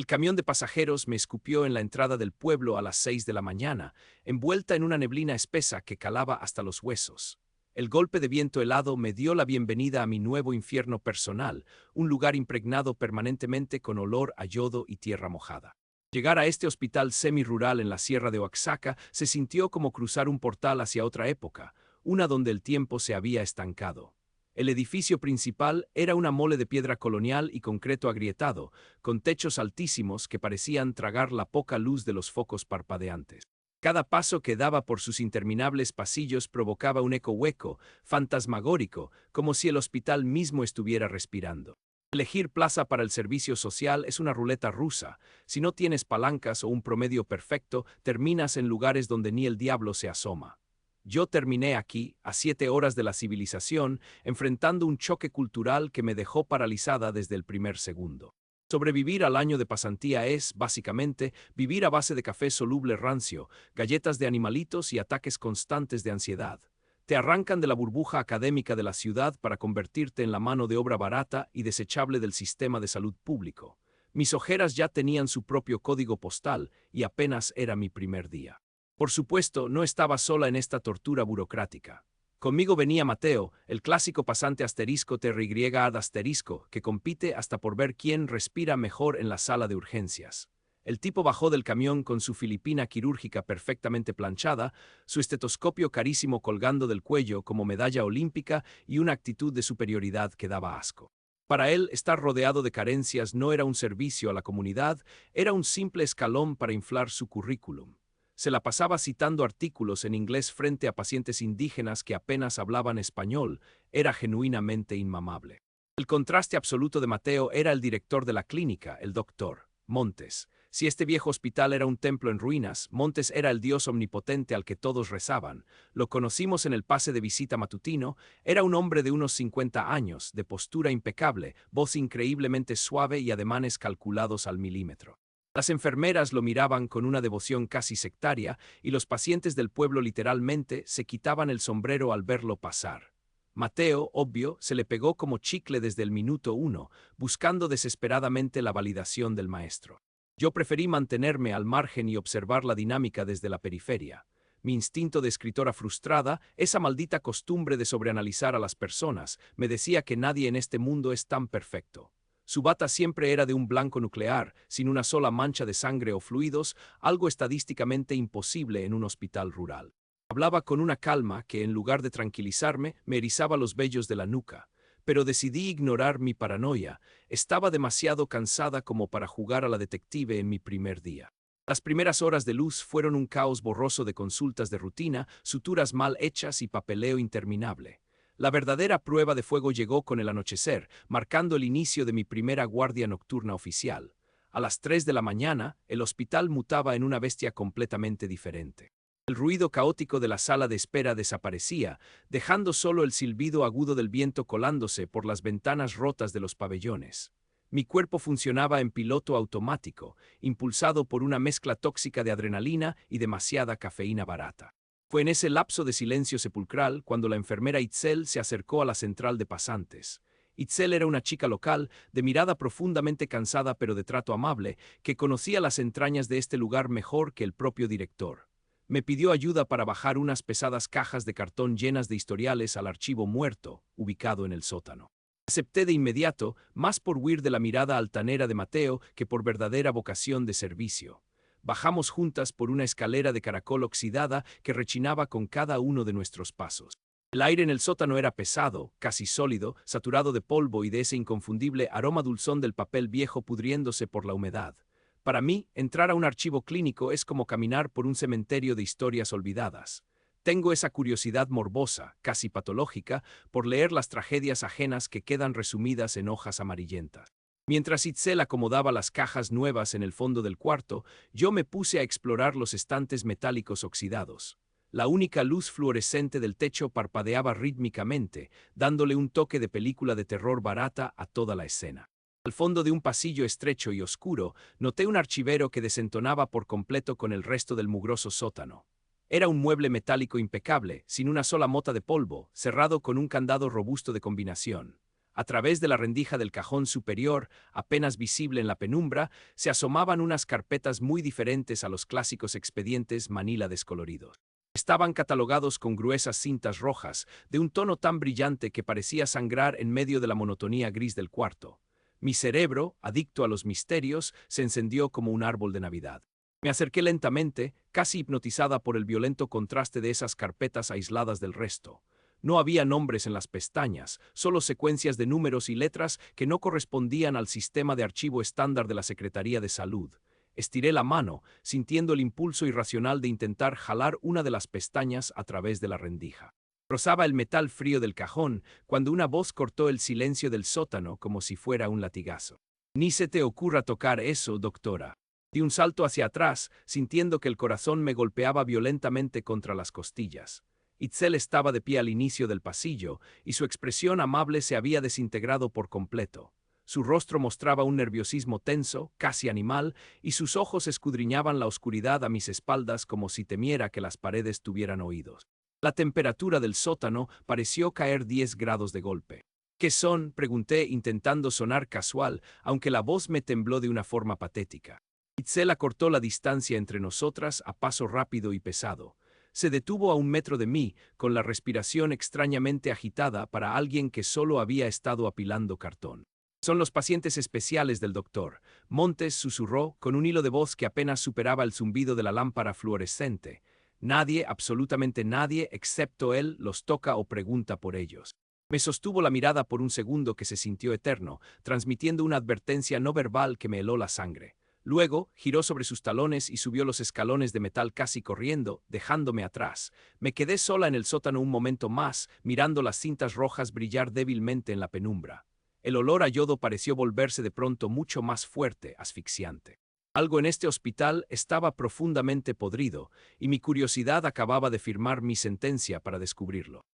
El camión de pasajeros me escupió en la entrada del pueblo a las 6 de la mañana, envuelta en una neblina espesa que calaba hasta los huesos. El golpe de viento helado me dio la bienvenida a mi nuevo infierno personal, un lugar impregnado permanentemente con olor a yodo y tierra mojada. Llegar a este hospital semi-rural en la sierra de Oaxaca se sintió como cruzar un portal hacia otra época, una donde el tiempo se había estancado. El edificio principal era una mole de piedra colonial y concreto agrietado, con techos altísimos que parecían tragar la poca luz de los focos parpadeantes. Cada paso que daba por sus interminables pasillos provocaba un eco hueco, fantasmagórico, como si el hospital mismo estuviera respirando. Elegir plaza para el servicio social es una ruleta rusa. Si no tienes palancas o un promedio perfecto, terminas en lugares donde ni el diablo se asoma. Yo terminé aquí, a 7 horas de la civilización, enfrentando un choque cultural que me dejó paralizada desde el primer segundo. Sobrevivir al año de pasantía es, básicamente, vivir a base de café soluble rancio, galletas de animalitos y ataques constantes de ansiedad. Te arrancan de la burbuja académica de la ciudad para convertirte en la mano de obra barata y desechable del sistema de salud público. Mis ojeras ya tenían su propio código postal y apenas era mi primer día. Por supuesto, no estaba sola en esta tortura burocrática. Conmigo venía Mateo, el clásico pasante asterisco TRY ad asterisco, que compite hasta por ver quién respira mejor en la sala de urgencias. El tipo bajó del camión con su filipina quirúrgica perfectamente planchada, su estetoscopio carísimo colgando del cuello como medalla olímpica y una actitud de superioridad que daba asco. Para él, estar rodeado de carencias no era un servicio a la comunidad, era un simple escalón para inflar su currículum. Se la pasaba citando artículos en inglés frente a pacientes indígenas que apenas hablaban español. Era genuinamente inmamable. El contraste absoluto de Mateo era el director de la clínica, el doctor Montes. Si este viejo hospital era un templo en ruinas, Montes era el dios omnipotente al que todos rezaban. Lo conocimos en el pase de visita matutino. Era un hombre de unos 50 años, de postura impecable, voz increíblemente suave y ademanes calculados al milímetro. Las enfermeras lo miraban con una devoción casi sectaria y los pacientes del pueblo literalmente se quitaban el sombrero al verlo pasar. Mateo, obvio, se le pegó como chicle desde el minuto 1, buscando desesperadamente la validación del maestro. Yo preferí mantenerme al margen y observar la dinámica desde la periferia. Mi instinto de escritora frustrada, esa maldita costumbre de sobreanalizar a las personas, me decía que nadie en este mundo es tan perfecto. Su bata siempre era de un blanco nuclear, sin una sola mancha de sangre o fluidos, algo estadísticamente imposible en un hospital rural. Hablaba con una calma que, en lugar de tranquilizarme, me erizaba los vellos de la nuca. Pero decidí ignorar mi paranoia. Estaba demasiado cansada como para jugar a la detective en mi primer día. Las primeras horas de luz fueron un caos borroso de consultas de rutina, suturas mal hechas y papeleo interminable. La verdadera prueba de fuego llegó con el anochecer, marcando el inicio de mi primera guardia nocturna oficial. A las 3 de la mañana, el hospital mutaba en una bestia completamente diferente. El ruido caótico de la sala de espera desaparecía, dejando solo el silbido agudo del viento colándose por las ventanas rotas de los pabellones. Mi cuerpo funcionaba en piloto automático, impulsado por una mezcla tóxica de adrenalina y demasiada cafeína barata. Fue en ese lapso de silencio sepulcral cuando la enfermera Itzel se acercó a la central de pasantes. Itzel era una chica local, de mirada profundamente cansada pero de trato amable, que conocía las entrañas de este lugar mejor que el propio director. Me pidió ayuda para bajar unas pesadas cajas de cartón llenas de historiales al archivo muerto, ubicado en el sótano. Acepté de inmediato, más por huir de la mirada altanera de Mateo que por verdadera vocación de servicio. Bajamos juntas por una escalera de caracol oxidada que rechinaba con cada uno de nuestros pasos. El aire en el sótano era pesado, casi sólido, saturado de polvo y de ese inconfundible aroma dulzón del papel viejo pudriéndose por la humedad. Para mí, entrar a un archivo clínico es como caminar por un cementerio de historias olvidadas. Tengo esa curiosidad morbosa, casi patológica, por leer las tragedias ajenas que quedan resumidas en hojas amarillentas. Mientras Itzel acomodaba las cajas nuevas en el fondo del cuarto, yo me puse a explorar los estantes metálicos oxidados. La única luz fluorescente del techo parpadeaba rítmicamente, dándole un toque de película de terror barata a toda la escena. Al fondo de un pasillo estrecho y oscuro, noté un archivero que desentonaba por completo con el resto del mugroso sótano. Era un mueble metálico impecable, sin una sola mota de polvo, cerrado con un candado robusto de combinación. A través de la rendija del cajón superior, apenas visible en la penumbra, se asomaban unas carpetas muy diferentes a los clásicos expedientes Manila descoloridos. Estaban catalogados con gruesas cintas rojas, de un tono tan brillante que parecía sangrar en medio de la monotonía gris del cuarto. Mi cerebro, adicto a los misterios, se encendió como un árbol de Navidad. Me acerqué lentamente, casi hipnotizada por el violento contraste de esas carpetas aisladas del resto. No había nombres en las pestañas, solo secuencias de números y letras que no correspondían al sistema de archivo estándar de la Secretaría de Salud. Estiré la mano, sintiendo el impulso irracional de intentar jalar una de las pestañas a través de la rendija. Rozaba el metal frío del cajón cuando una voz cortó el silencio del sótano como si fuera un latigazo. «Ni se te ocurra tocar eso, doctora». Di un salto hacia atrás, sintiendo que el corazón me golpeaba violentamente contra las costillas. Itzel estaba de pie al inicio del pasillo, y su expresión amable se había desintegrado por completo. Su rostro mostraba un nerviosismo tenso, casi animal, y sus ojos escudriñaban la oscuridad a mis espaldas como si temiera que las paredes tuvieran oídos. La temperatura del sótano pareció caer 10 grados de golpe. «¿Qué son?», pregunté, intentando sonar casual, aunque la voz me tembló de una forma patética. Itzel acortó la distancia entre nosotras a paso rápido y pesado. Se detuvo a 1 metro de mí, con la respiración extrañamente agitada para alguien que solo había estado apilando cartón. «Son los pacientes especiales del doctor», Montes susurró, con un hilo de voz que apenas superaba el zumbido de la lámpara fluorescente. «Nadie, absolutamente nadie, excepto él, los toca o pregunta por ellos». Me sostuvo la mirada por un segundo que se sintió eterno, transmitiendo una advertencia no verbal que me heló la sangre. Luego, giró sobre sus talones y subió los escalones de metal casi corriendo, dejándome atrás. Me quedé sola en el sótano un momento más, mirando las cintas rojas brillar débilmente en la penumbra. El olor a yodo pareció volverse de pronto mucho más fuerte, asfixiante. Algo en este hospital estaba profundamente podrido, y mi curiosidad acababa de firmar mi sentencia para descubrirlo.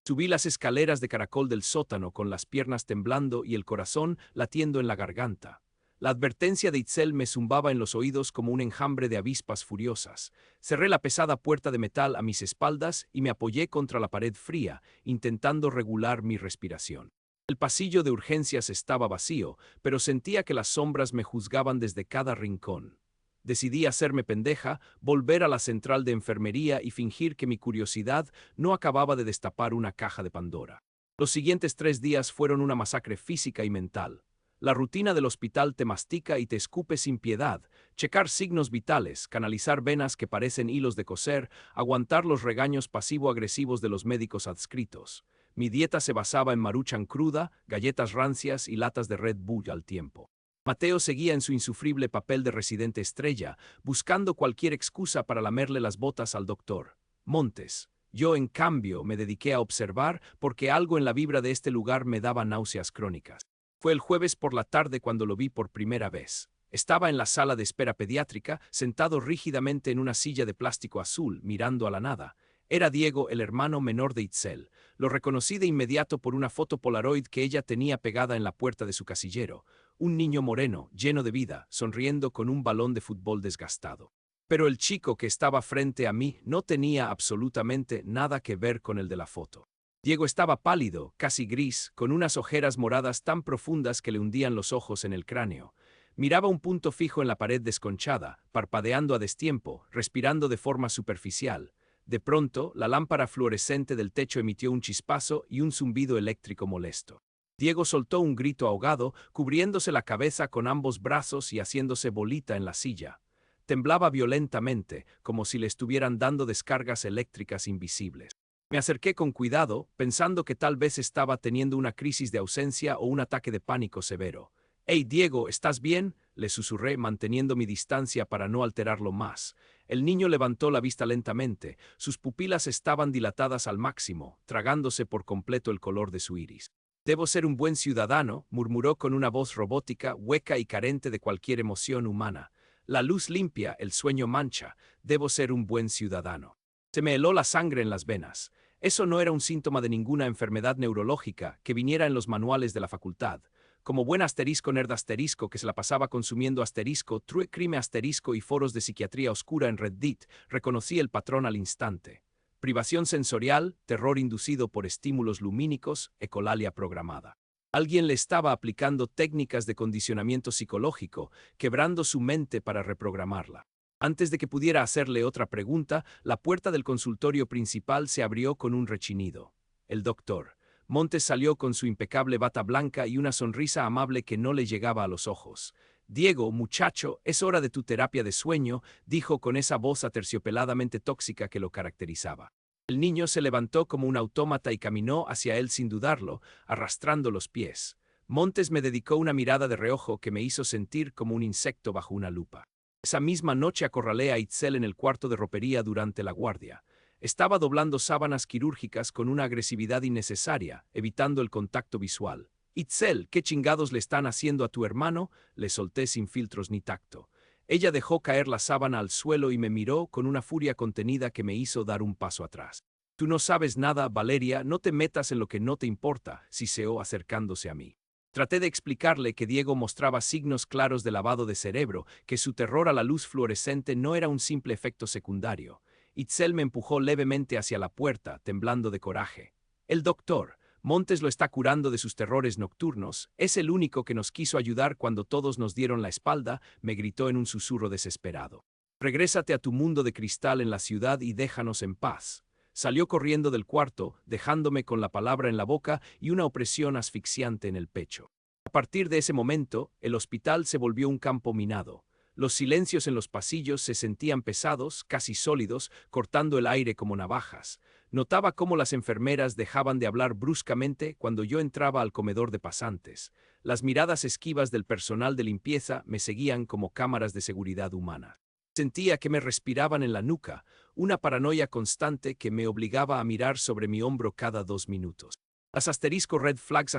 Subí las escaleras de caracol del sótano con las piernas temblando y el corazón latiendo en la garganta. La advertencia de Itzel me zumbaba en los oídos como un enjambre de avispas furiosas. Cerré la pesada puerta de metal a mis espaldas y me apoyé contra la pared fría, intentando regular mi respiración. El pasillo de urgencias estaba vacío, pero sentía que las sombras me juzgaban desde cada rincón. Decidí hacerme pendeja, volver a la central de enfermería y fingir que mi curiosidad no acababa de destapar una caja de Pandora. Los siguientes 3 días fueron una masacre física y mental. La rutina del hospital te mastica y te escupe sin piedad, checar signos vitales, canalizar venas que parecen hilos de coser, aguantar los regaños pasivo-agresivos de los médicos adscritos. Mi dieta se basaba en Maruchan cruda, galletas rancias y latas de Red Bull al tiempo. Mateo seguía en su insufrible papel de residente estrella, buscando cualquier excusa para lamerle las botas al doctor Montes. Yo, en cambio, me dediqué a observar porque algo en la vibra de este lugar me daba náuseas crónicas. Fue el jueves por la tarde cuando lo vi por primera vez. Estaba en la sala de espera pediátrica, sentado rígidamente en una silla de plástico azul, mirando a la nada. Era Diego, el hermano menor de Itzel. Lo reconocí de inmediato por una foto Polaroid que ella tenía pegada en la puerta de su casillero. Un niño moreno, lleno de vida, sonriendo con un balón de fútbol desgastado. Pero el chico que estaba frente a mí no tenía absolutamente nada que ver con el de la foto. Diego estaba pálido, casi gris, con unas ojeras moradas tan profundas que le hundían los ojos en el cráneo. Miraba un punto fijo en la pared desconchada, parpadeando a destiempo, respirando de forma superficial. De pronto, la lámpara fluorescente del techo emitió un chispazo y un zumbido eléctrico molesto. Diego soltó un grito ahogado, cubriéndose la cabeza con ambos brazos y haciéndose bolita en la silla. Temblaba violentamente, como si le estuvieran dando descargas eléctricas invisibles. Me acerqué con cuidado, pensando que tal vez estaba teniendo una crisis de ausencia o un ataque de pánico severo. «Hey, Diego, ¿estás bien?», le susurré, manteniendo mi distancia para no alterarlo más. El niño levantó la vista lentamente, sus pupilas estaban dilatadas al máximo, tragándose por completo el color de su iris. «Debo ser un buen ciudadano», murmuró con una voz robótica, hueca y carente de cualquier emoción humana. «La luz limpia, el sueño mancha. Debo ser un buen ciudadano». Se me heló la sangre en las venas. Eso no era un síntoma de ninguna enfermedad neurológica que viniera en los manuales de la facultad. Como buen asterisco nerd asterisco que se la pasaba consumiendo asterisco, true crime asterisco y foros de psiquiatría oscura en Reddit, reconocí el patrón al instante. Privación sensorial, terror inducido por estímulos lumínicos, ecolalia programada. Alguien le estaba aplicando técnicas de condicionamiento psicológico, quebrando su mente para reprogramarla. Antes de que pudiera hacerle otra pregunta, la puerta del consultorio principal se abrió con un rechinido. El doctor Montes salió con su impecable bata blanca y una sonrisa amable que no le llegaba a los ojos. «Diego, muchacho, es hora de tu terapia de sueño», dijo con esa voz aterciopeladamente tóxica que lo caracterizaba. El niño se levantó como un autómata y caminó hacia él sin dudarlo, arrastrando los pies. Montes me dedicó una mirada de reojo que me hizo sentir como un insecto bajo una lupa. Esa misma noche acorralé a Itzel en el cuarto de ropería durante la guardia. Estaba doblando sábanas quirúrgicas con una agresividad innecesaria, evitando el contacto visual. «Itzel, ¿qué chingados le están haciendo a tu hermano?», le solté sin filtros ni tacto. Ella dejó caer la sábana al suelo y me miró con una furia contenida que me hizo dar un paso atrás. «Tú no sabes nada, Valeria, no te metas en lo que no te importa», siseó acercándose a mí. Traté de explicarle que Diego mostraba signos claros de lavado de cerebro, que su terror a la luz fluorescente no era un simple efecto secundario. Itzel me empujó levemente hacia la puerta, temblando de coraje. «El doctor Montes lo está curando de sus terrores nocturnos. Es el único que nos quiso ayudar cuando todos nos dieron la espalda», me gritó en un susurro desesperado. «Regrésate a tu mundo de cristal en la ciudad y déjanos en paz». Salió corriendo del cuarto, dejándome con la palabra en la boca y una opresión asfixiante en el pecho. A partir de ese momento, el hospital se volvió un campo minado. Los silencios en los pasillos se sentían pesados, casi sólidos, cortando el aire como navajas. Notaba cómo las enfermeras dejaban de hablar bruscamente cuando yo entraba al comedor de pasantes. Las miradas esquivas del personal de limpieza me seguían como cámaras de seguridad humana. Sentía que me respiraban en la nuca, una paranoia constante que me obligaba a mirar sobre mi hombro cada 2 minutos. Las red flags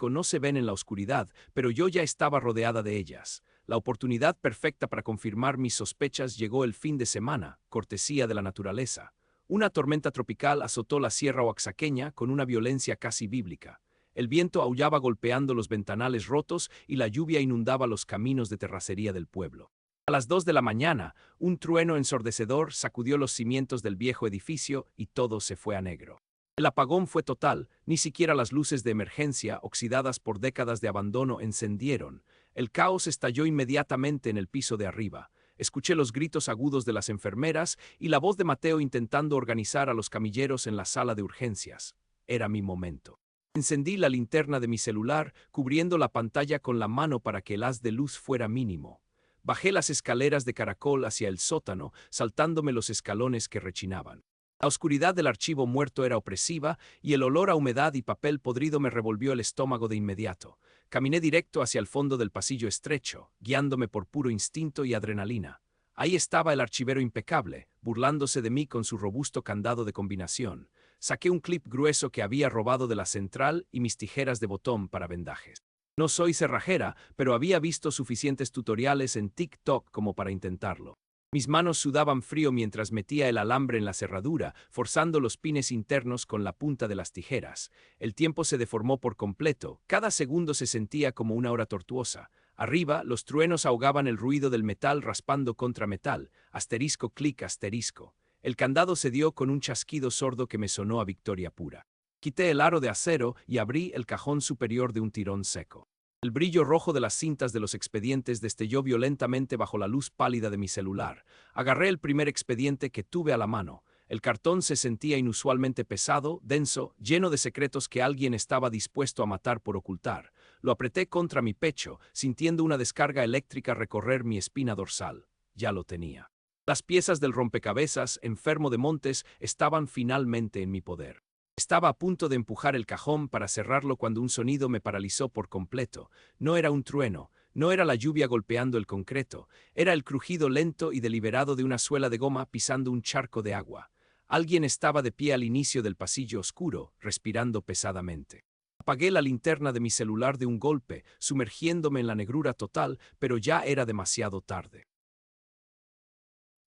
no se ven en la oscuridad, pero yo ya estaba rodeada de ellas. La oportunidad perfecta para confirmar mis sospechas llegó el fin de semana, cortesía de la naturaleza. Una tormenta tropical azotó la sierra oaxaqueña con una violencia casi bíblica. El viento aullaba golpeando los ventanales rotos y la lluvia inundaba los caminos de terracería del pueblo. A las 2 de la mañana, un trueno ensordecedor sacudió los cimientos del viejo edificio y todo se fue a negro. El apagón fue total, ni siquiera las luces de emergencia, oxidadas por décadas de abandono, encendieron. El caos estalló inmediatamente en el piso de arriba. Escuché los gritos agudos de las enfermeras y la voz de Mateo intentando organizar a los camilleros en la sala de urgencias. Era mi momento. Encendí la linterna de mi celular, cubriendo la pantalla con la mano para que el haz de luz fuera mínimo. Bajé las escaleras de caracol hacia el sótano, saltándome los escalones que rechinaban. La oscuridad del archivo muerto era opresiva y el olor a humedad y papel podrido me revolvió el estómago de inmediato. Caminé directo hacia el fondo del pasillo estrecho, guiándome por puro instinto y adrenalina. Ahí estaba el archivero impecable, burlándose de mí con su robusto candado de combinación. Saqué un clip grueso que había robado de la central y mis tijeras de botón para vendajes. No soy cerrajera, pero había visto suficientes tutoriales en TikTok como para intentarlo. Mis manos sudaban frío mientras metía el alambre en la cerradura, forzando los pines internos con la punta de las tijeras. El tiempo se deformó por completo, cada segundo se sentía como una hora tortuosa. Arriba, los truenos ahogaban el ruido del metal raspando contra metal, asterisco clic asterisco. El candado cedió con un chasquido sordo que me sonó a victoria pura. Quité el aro de acero y abrí el cajón superior de un tirón seco. El brillo rojo de las cintas de los expedientes destelló violentamente bajo la luz pálida de mi celular. Agarré el primer expediente que tuve a la mano. El cartón se sentía inusualmente pesado, denso, lleno de secretos que alguien estaba dispuesto a matar por ocultar. Lo apreté contra mi pecho, sintiendo una descarga eléctrica recorrer mi espina dorsal. Ya lo tenía. Las piezas del rompecabezas, enfermo de Montes, estaban finalmente en mi poder. Estaba a punto de empujar el cajón para cerrarlo cuando un sonido me paralizó por completo. No era un trueno, no era la lluvia golpeando el concreto, era el crujido lento y deliberado de una suela de goma pisando un charco de agua. Alguien estaba de pie al inicio del pasillo oscuro, respirando pesadamente. Apagué la linterna de mi celular de un golpe, sumergiéndome en la negrura total, pero ya era demasiado tarde.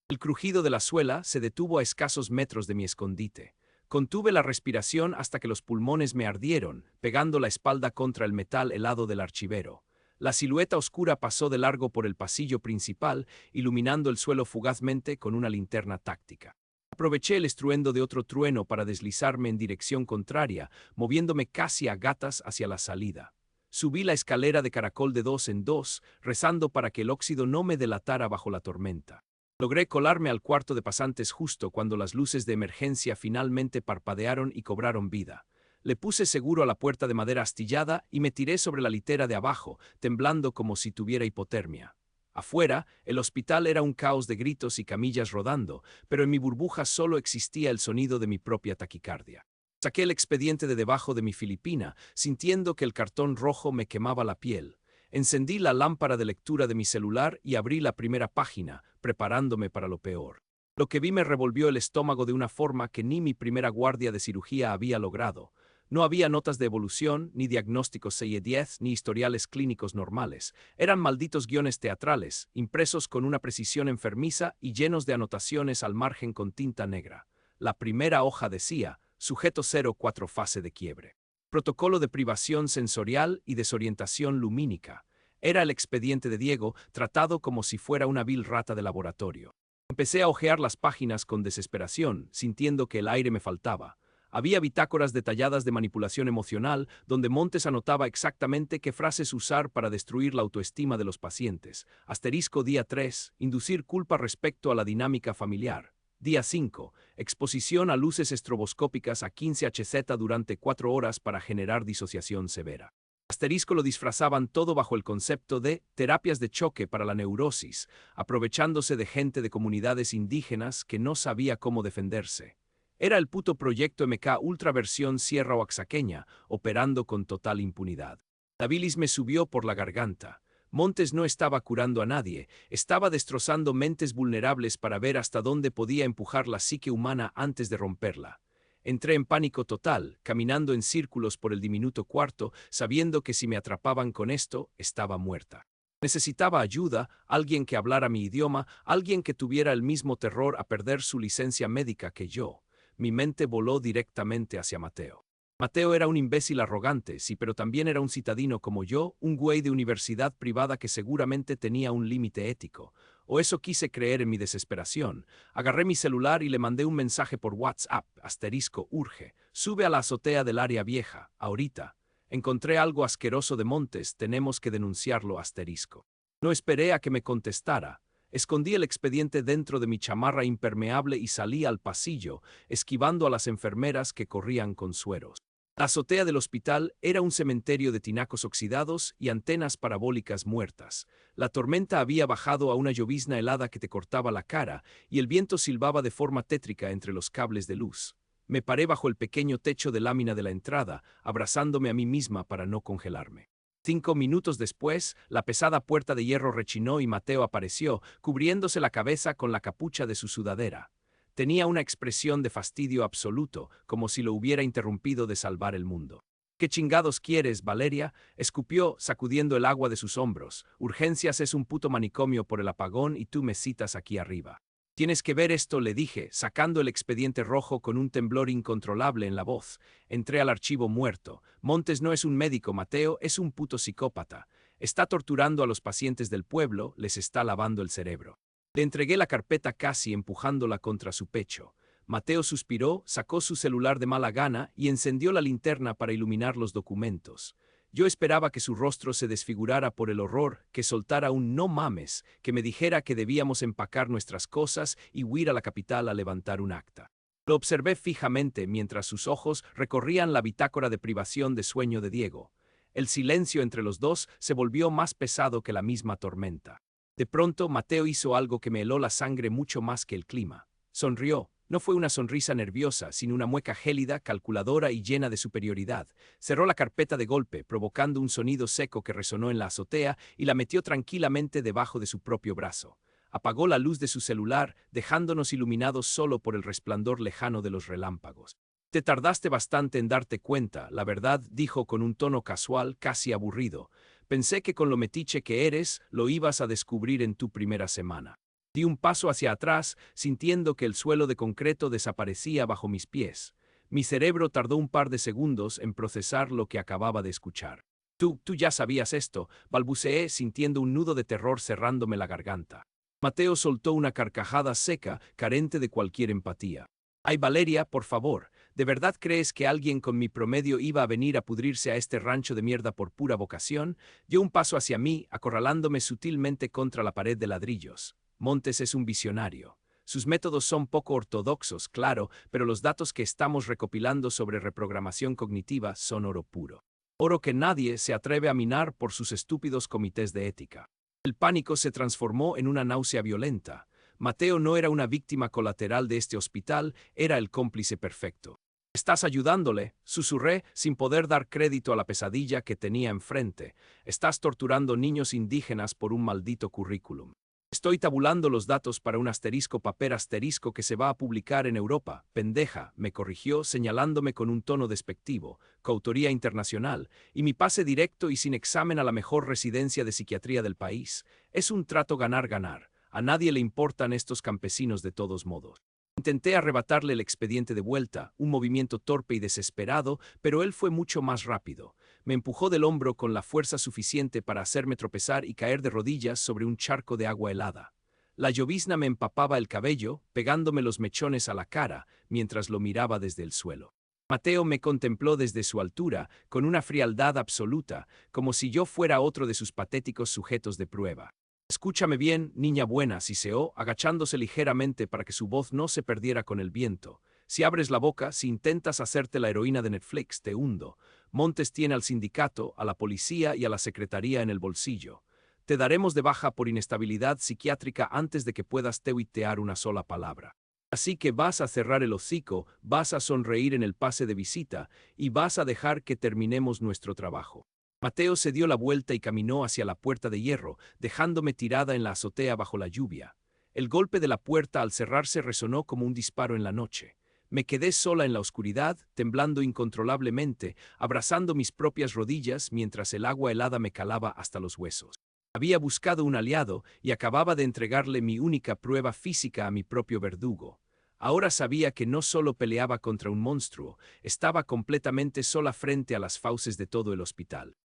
El crujido de la suela se detuvo a escasos metros de mi escondite. Contuve la respiración hasta que los pulmones me ardieron, pegando la espalda contra el metal helado del archivero. La silueta oscura pasó de largo por el pasillo principal, iluminando el suelo fugazmente con una linterna táctica. Aproveché el estruendo de otro trueno para deslizarme en dirección contraria, moviéndome casi a gatas hacia la salida. Subí la escalera de caracol de 2 en 2, rezando para que el óxido no me delatara bajo la tormenta. Logré colarme al cuarto de pasantes justo cuando las luces de emergencia finalmente parpadearon y cobraron vida. Le puse seguro a la puerta de madera astillada y me tiré sobre la litera de abajo, temblando como si tuviera hipotermia. Afuera, el hospital era un caos de gritos y camillas rodando, pero en mi burbuja solo existía el sonido de mi propia taquicardia. Saqué el expediente de debajo de mi filipina, sintiendo que el cartón rojo me quemaba la piel. Encendí la lámpara de lectura de mi celular y abrí la primera página, preparándome para lo peor. Lo que vi me revolvió el estómago de una forma que ni mi primera guardia de cirugía había logrado. No había notas de evolución, ni diagnósticos CIE-10, ni historiales clínicos normales. Eran malditos guiones teatrales, impresos con una precisión enfermiza y llenos de anotaciones al margen con tinta negra. La primera hoja decía, sujeto 04 fase de quiebre. Protocolo de privación sensorial y desorientación lumínica. Era el expediente de Diego, tratado como si fuera una vil rata de laboratorio. Empecé a hojear las páginas con desesperación, sintiendo que el aire me faltaba. Había bitácoras detalladas de manipulación emocional, donde Montes anotaba exactamente qué frases usar para destruir la autoestima de los pacientes. Asterisco día 3, inducir culpa respecto a la dinámica familiar. Día 5, exposición a luces estroboscópicas a 15 Hz durante 4 horas para generar disociación severa. Asterisco lo disfrazaban todo bajo el concepto de terapias de choque para la neurosis, aprovechándose de gente de comunidades indígenas que no sabía cómo defenderse. Era el puto proyecto MK Ultra versión Sierra Oaxaqueña, operando con total impunidad. La bilis me subió por la garganta. Montes no estaba curando a nadie, estaba destrozando mentes vulnerables para ver hasta dónde podía empujar la psique humana antes de romperla. Entré en pánico total, caminando en círculos por el diminuto cuarto, sabiendo que si me atrapaban con esto, estaba muerta. Necesitaba ayuda, alguien que hablara mi idioma, alguien que tuviera el mismo terror a perder su licencia médica que yo. Mi mente voló directamente hacia Mateo. Mateo era un imbécil arrogante, sí, pero también era un citadino como yo, un güey de universidad privada que seguramente tenía un límite ético. O eso quise creer en mi desesperación. Agarré mi celular y le mandé un mensaje por WhatsApp, asterisco, urge. Sube a la azotea del área vieja, ahorita. Encontré algo asqueroso de Montes, tenemos que denunciarlo, asterisco. No esperé a que me contestara. Escondí el expediente dentro de mi chamarra impermeable y salí al pasillo, esquivando a las enfermeras que corrían con sueros. La azotea del hospital era un cementerio de tinacos oxidados y antenas parabólicas muertas. La tormenta había bajado a una llovizna helada que te cortaba la cara y el viento silbaba de forma tétrica entre los cables de luz. Me paré bajo el pequeño techo de lámina de la entrada, abrazándome a mí misma para no congelarme. 5 minutos después, la pesada puerta de hierro rechinó y Mateo apareció, cubriéndose la cabeza con la capucha de su sudadera. Tenía una expresión de fastidio absoluto, como si lo hubiera interrumpido de salvar el mundo. ¿Qué chingados quieres, Valeria? Escupió, sacudiendo el agua de sus hombros. Urgencias es un puto manicomio por el apagón y tú me citas aquí arriba. Tienes que ver esto, le dije, sacando el expediente rojo con un temblor incontrolable en la voz. Entré al archivo muerto. Montes no es un médico, Mateo, es un puto psicópata. Está torturando a los pacientes del pueblo, les está lavando el cerebro. Le entregué la carpeta casi empujándola contra su pecho. Mateo suspiró, sacó su celular de mala gana y encendió la linterna para iluminar los documentos. Yo esperaba que su rostro se desfigurara por el horror, que soltara un no mames, que me dijera que debíamos empacar nuestras cosas y huir a la capital a levantar un acta. Lo observé fijamente mientras sus ojos recorrían la bitácora de privación de sueño de Diego. El silencio entre los dos se volvió más pesado que la misma tormenta. De pronto, Mateo hizo algo que me heló la sangre mucho más que el clima. Sonrió. No fue una sonrisa nerviosa, sino una mueca gélida, calculadora y llena de superioridad. Cerró la carpeta de golpe, provocando un sonido seco que resonó en la azotea y la metió tranquilamente debajo de su propio brazo. Apagó la luz de su celular, dejándonos iluminados solo por el resplandor lejano de los relámpagos. Te tardaste bastante en darte cuenta, la verdad, dijo con un tono casual, casi aburrido. Pensé que con lo metiche que eres, lo ibas a descubrir en tu primera semana. Di un paso hacia atrás, sintiendo que el suelo de concreto desaparecía bajo mis pies. Mi cerebro tardó un par de segundos en procesar lo que acababa de escuchar. Tú ya sabías esto, balbuceé sintiendo un nudo de terror cerrándome la garganta. Mateo soltó una carcajada seca, carente de cualquier empatía. Ay, Valeria, por favor, ¿de verdad crees que alguien con mi promedio iba a venir a pudrirse a este rancho de mierda por pura vocación? Dio un paso hacia mí, acorralándome sutilmente contra la pared de ladrillos. Montes es un visionario. Sus métodos son poco ortodoxos, claro, pero los datos que estamos recopilando sobre reprogramación cognitiva son oro puro. Oro que nadie se atreve a minar por sus estúpidos comités de ética. El pánico se transformó en una náusea violenta. Mateo no era una víctima colateral de este hospital, era el cómplice perfecto. «Estás ayudándole», susurré, sin poder dar crédito a la pesadilla que tenía enfrente. «Estás torturando niños indígenas por un maldito currículum». «Estoy tabulando los datos para un asterisco papel asterisco que se va a publicar en Europa, pendeja», me corrigió señalándome con un tono despectivo, coautoría internacional, y mi pase directo y sin examen a la mejor residencia de psiquiatría del país. Es un trato ganar-ganar. A nadie le importan estos campesinos de todos modos. Intenté arrebatarle el expediente de vuelta, un movimiento torpe y desesperado, pero él fue mucho más rápido. Me empujó del hombro con la fuerza suficiente para hacerme tropezar y caer de rodillas sobre un charco de agua helada. La llovizna me empapaba el cabello, pegándome los mechones a la cara, mientras lo miraba desde el suelo. Mateo me contempló desde su altura, con una frialdad absoluta, como si yo fuera otro de sus patéticos sujetos de prueba. «Escúchame bien, niña buena», siseó, agachándose ligeramente para que su voz no se perdiera con el viento. «Si abres la boca, si intentas hacerte la heroína de Netflix, te hundo. Montes tiene al sindicato, a la policía y a la secretaría en el bolsillo. Te daremos de baja por inestabilidad psiquiátrica antes de que puedas tuitear una sola palabra. Así que vas a cerrar el hocico, vas a sonreír en el pase de visita y vas a dejar que terminemos nuestro trabajo». Mateo se dio la vuelta y caminó hacia la puerta de hierro, dejándome tirada en la azotea bajo la lluvia. El golpe de la puerta al cerrarse resonó como un disparo en la noche. Me quedé sola en la oscuridad, temblando incontrolablemente, abrazando mis propias rodillas mientras el agua helada me calaba hasta los huesos. Había buscado un aliado y acababa de entregarle mi única prueba física a mi propio verdugo. Ahora sabía que no solo peleaba contra un monstruo, estaba completamente sola frente a las fauces de todo el hospital.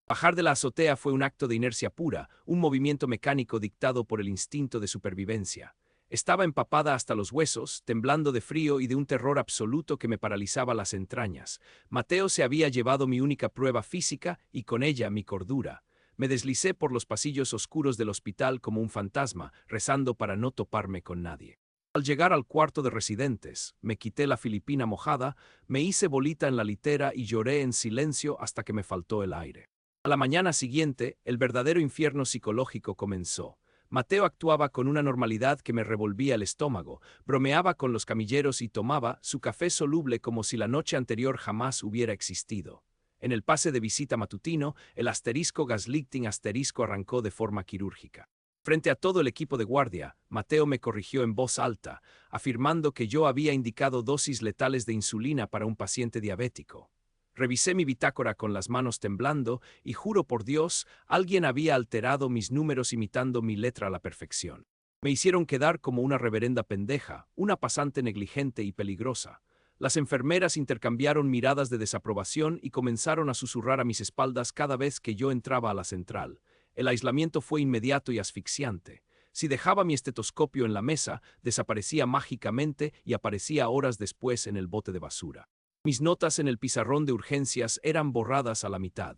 Bajar de la azotea fue un acto de inercia pura, un movimiento mecánico dictado por el instinto de supervivencia. Estaba empapada hasta los huesos, temblando de frío y de un terror absoluto que me paralizaba las entrañas. Mateo se había llevado mi única prueba física y con ella mi cordura. Me deslicé por los pasillos oscuros del hospital como un fantasma, rezando para no toparme con nadie. Al llegar al cuarto de residentes, me quité la filipina mojada, me hice bolita en la litera y lloré en silencio hasta que me faltó el aire. A la mañana siguiente, el verdadero infierno psicológico comenzó. Mateo actuaba con una normalidad que me revolvía el estómago, bromeaba con los camilleros y tomaba su café soluble como si la noche anterior jamás hubiera existido. En el pase de visita matutino, el asterisco gaslighting asterisco arrancó de forma quirúrgica. Frente a todo el equipo de guardia, Mateo me corrigió en voz alta, afirmando que yo había indicado dosis letales de insulina para un paciente diabético. Revisé mi bitácora con las manos temblando y juro por Dios, alguien había alterado mis números imitando mi letra a la perfección. Me hicieron quedar como una reverenda pendeja, una pasante negligente y peligrosa. Las enfermeras intercambiaron miradas de desaprobación y comenzaron a susurrar a mis espaldas cada vez que yo entraba a la central. El aislamiento fue inmediato y asfixiante. Si dejaba mi estetoscopio en la mesa, desaparecía mágicamente y aparecía horas después en el bote de basura. Mis notas en el pizarrón de urgencias eran borradas a la mitad.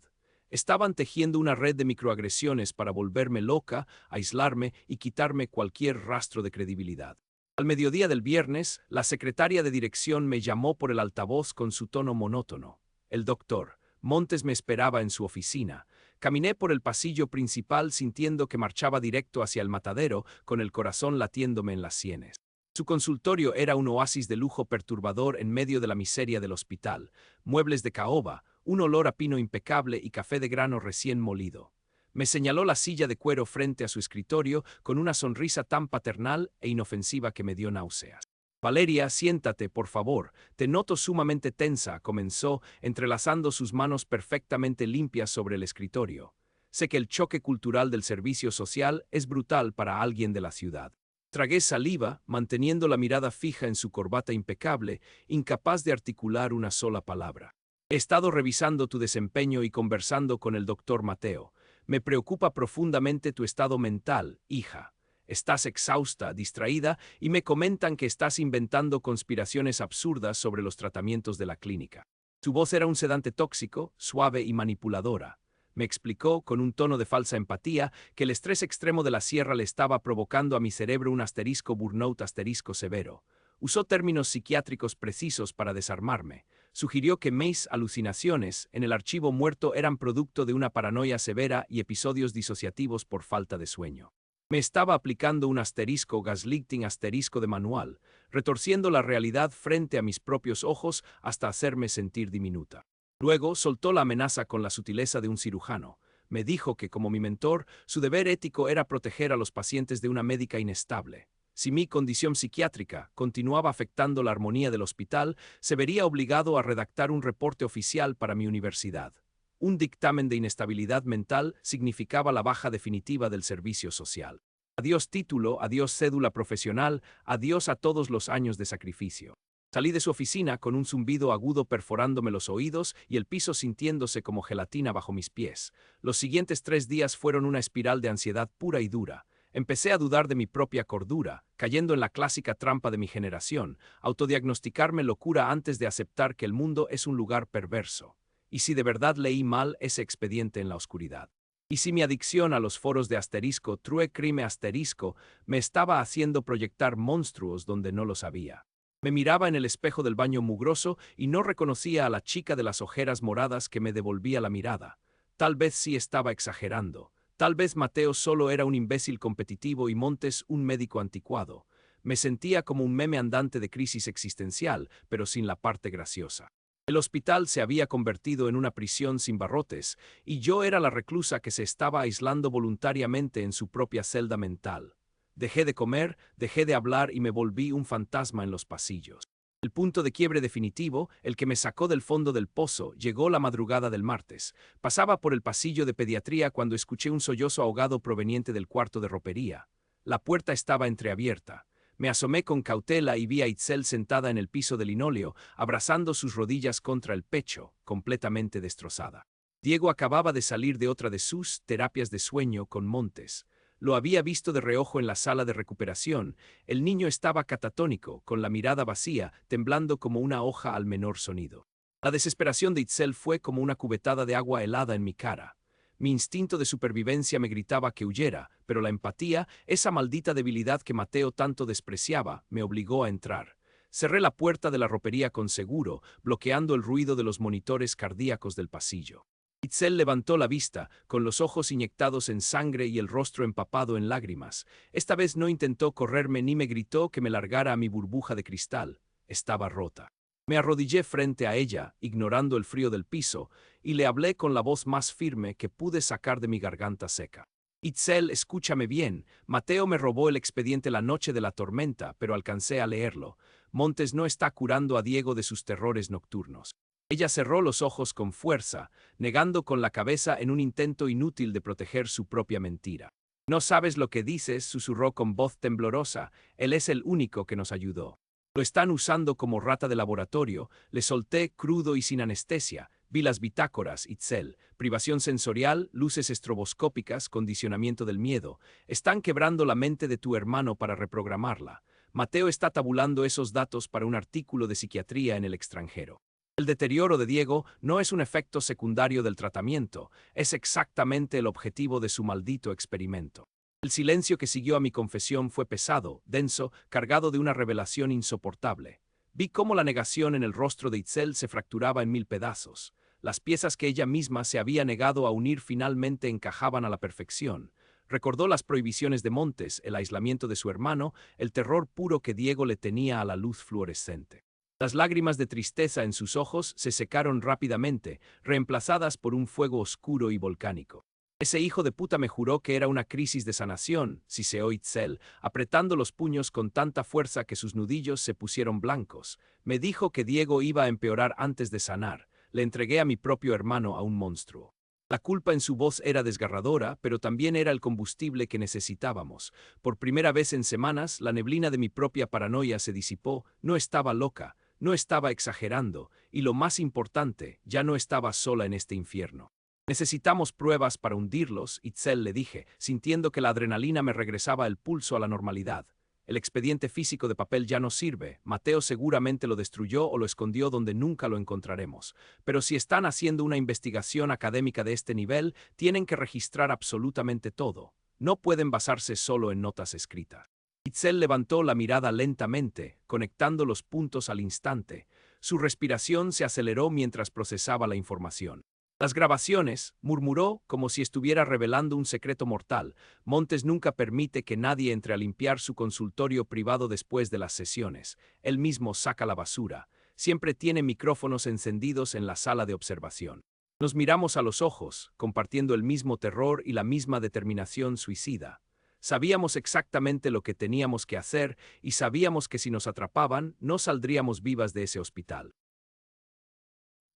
Estaban tejiendo una red de microagresiones para volverme loca, aislarme y quitarme cualquier rastro de credibilidad. Al mediodía del viernes, la secretaria de dirección me llamó por el altavoz con su tono monótono. El doctor Montes me esperaba en su oficina. Caminé por el pasillo principal sintiendo que marchaba directo hacia el matadero, con el corazón latiéndome en las sienes. Su consultorio era un oasis de lujo perturbador en medio de la miseria del hospital. Muebles de caoba, un olor a pino impecable y café de grano recién molido. Me señaló la silla de cuero frente a su escritorio con una sonrisa tan paternal e inofensiva que me dio náuseas. «Valeria, siéntate, por favor. Te noto sumamente tensa», comenzó, entrelazando sus manos perfectamente limpias sobre el escritorio. «Sé que el choque cultural del servicio social es brutal para alguien de la ciudad». Tragué saliva, manteniendo la mirada fija en su corbata impecable, incapaz de articular una sola palabra. «He estado revisando tu desempeño y conversando con el doctor Mateo. Me preocupa profundamente tu estado mental, hija. Estás exhausta, distraída, y me comentan que estás inventando conspiraciones absurdas sobre los tratamientos de la clínica. Su voz era un sedante tóxico, suave y manipuladora. Me explicó, con un tono de falsa empatía, que el estrés extremo de la sierra le estaba provocando a mi cerebro un asterisco burnout asterisco severo. Usó términos psiquiátricos precisos para desarmarme. Sugirió que mis alucinaciones en el archivo muerto eran producto de una paranoia severa y episodios disociativos por falta de sueño. Me estaba aplicando un asterisco gaslighting asterisco de manual, retorciendo la realidad frente a mis propios ojos hasta hacerme sentir diminuta. Luego soltó la amenaza con la sutileza de un cirujano. Me dijo que, como mi mentor, su deber ético era proteger a los pacientes de una médica inestable. Si mi condición psiquiátrica continuaba afectando la armonía del hospital, se vería obligado a redactar un reporte oficial para mi universidad. Un dictamen de inestabilidad mental significaba la baja definitiva del servicio social. Adiós título, adiós cédula profesional, adiós a todos los años de sacrificio. Salí de su oficina con un zumbido agudo perforándome los oídos y el piso sintiéndose como gelatina bajo mis pies. Los siguientes 3 días fueron una espiral de ansiedad pura y dura. Empecé a dudar de mi propia cordura, cayendo en la clásica trampa de mi generación, autodiagnosticarme locura antes de aceptar que el mundo es un lugar perverso. ¿Y si de verdad leí mal ese expediente en la oscuridad? ¿Y si mi adicción a los foros de asterisco, true crime asterisco, me estaba haciendo proyectar monstruos donde no los había? Me miraba en el espejo del baño mugroso y no reconocía a la chica de las ojeras moradas que me devolvía la mirada. Tal vez sí estaba exagerando. Tal vez Mateo solo era un imbécil competitivo y Montes un médico anticuado. Me sentía como un meme andante de crisis existencial, pero sin la parte graciosa. El hospital se había convertido en una prisión sin barrotes, y yo era la reclusa que se estaba aislando voluntariamente en su propia celda mental. Dejé de comer, dejé de hablar y me volví un fantasma en los pasillos. El punto de quiebre definitivo, el que me sacó del fondo del pozo, llegó la madrugada del martes. Pasaba por el pasillo de pediatría cuando escuché un sollozo ahogado proveniente del cuarto de ropería. La puerta estaba entreabierta. Me asomé con cautela y vi a Itzel sentada en el piso de linóleo, abrazando sus rodillas contra el pecho, completamente destrozada. Diego acababa de salir de otra de sus terapias de sueño con Montes. Lo había visto de reojo en la sala de recuperación. El niño estaba catatónico, con la mirada vacía, temblando como una hoja al menor sonido. La desesperación de Itzel fue como una cubetada de agua helada en mi cara. Mi instinto de supervivencia me gritaba que huyera, pero la empatía, esa maldita debilidad que Mateo tanto despreciaba, me obligó a entrar. Cerré la puerta de la ropería con seguro, bloqueando el ruido de los monitores cardíacos del pasillo. Itzel levantó la vista, con los ojos inyectados en sangre y el rostro empapado en lágrimas. Esta vez no intentó correrme ni me gritó que me largara a mi burbuja de cristal. Estaba rota. Me arrodillé frente a ella, ignorando el frío del piso, y le hablé con la voz más firme que pude sacar de mi garganta seca. Itzel, escúchame bien. Mateo me robó el expediente la noche de la tormenta, pero alcancé a leerlo. Montes no está curando a Diego de sus terrores nocturnos. Ella cerró los ojos con fuerza, negando con la cabeza en un intento inútil de proteger su propia mentira. No sabes lo que dices, susurró con voz temblorosa. Él es el único que nos ayudó. Lo están usando como rata de laboratorio. Le solté crudo y sin anestesia. Vi las bitácoras, Itzel, privación sensorial, luces estroboscópicas, condicionamiento del miedo. Están quebrando la mente de tu hermano para reprogramarla. Mateo está tabulando esos datos para un artículo de psiquiatría en el extranjero. El deterioro de Diego no es un efecto secundario del tratamiento, es exactamente el objetivo de su maldito experimento. El silencio que siguió a mi confesión fue pesado, denso, cargado de una revelación insoportable. Vi cómo la negación en el rostro de Itzel se fracturaba en 1000 pedazos. Las piezas que ella misma se había negado a unir finalmente encajaban a la perfección. Recordó las prohibiciones de Montes, el aislamiento de su hermano, el terror puro que Diego le tenía a la luz fluorescente. Las lágrimas de tristeza en sus ojos se secaron rápidamente, reemplazadas por un fuego oscuro y volcánico. Ese hijo de puta me juró que era una crisis de sanación, siseó Itzel, apretando los puños con tanta fuerza que sus nudillos se pusieron blancos. Me dijo que Diego iba a empeorar antes de sanar. Le entregué a mi propio hermano a un monstruo. La culpa en su voz era desgarradora, pero también era el combustible que necesitábamos. Por primera vez en semanas, la neblina de mi propia paranoia se disipó. No estaba loca. No estaba exagerando, y lo más importante, ya no estaba sola en este infierno. Necesitamos pruebas para hundirlos, Itzel le dije, sintiendo que la adrenalina me regresaba el pulso a la normalidad. El expediente físico de papel ya no sirve. Mateo seguramente lo destruyó o lo escondió donde nunca lo encontraremos. Pero si están haciendo una investigación académica de este nivel, tienen que registrar absolutamente todo. No pueden basarse solo en notas escritas. Itzel levantó la mirada lentamente, conectando los puntos al instante. Su respiración se aceleró mientras procesaba la información. Las grabaciones, murmuró como si estuviera revelando un secreto mortal. Montes nunca permite que nadie entre a limpiar su consultorio privado después de las sesiones. Él mismo saca la basura. Siempre tiene micrófonos encendidos en la sala de observación. Nos miramos a los ojos, compartiendo el mismo terror y la misma determinación suicida. Sabíamos exactamente lo que teníamos que hacer y sabíamos que si nos atrapaban, no saldríamos vivas de ese hospital.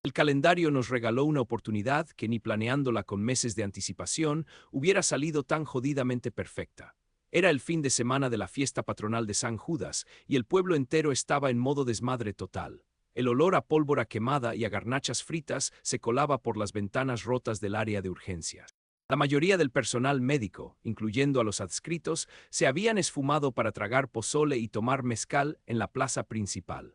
El calendario nos regaló una oportunidad que ni planeándola con meses de anticipación hubiera salido tan jodidamente perfecta. Era el fin de semana de la fiesta patronal de San Judas y el pueblo entero estaba en modo desmadre total. El olor a pólvora quemada y a garnachas fritas se colaba por las ventanas rotas del área de urgencias. La mayoría del personal médico, incluyendo a los adscritos, se habían esfumado para tragar pozole y tomar mezcal en la plaza principal.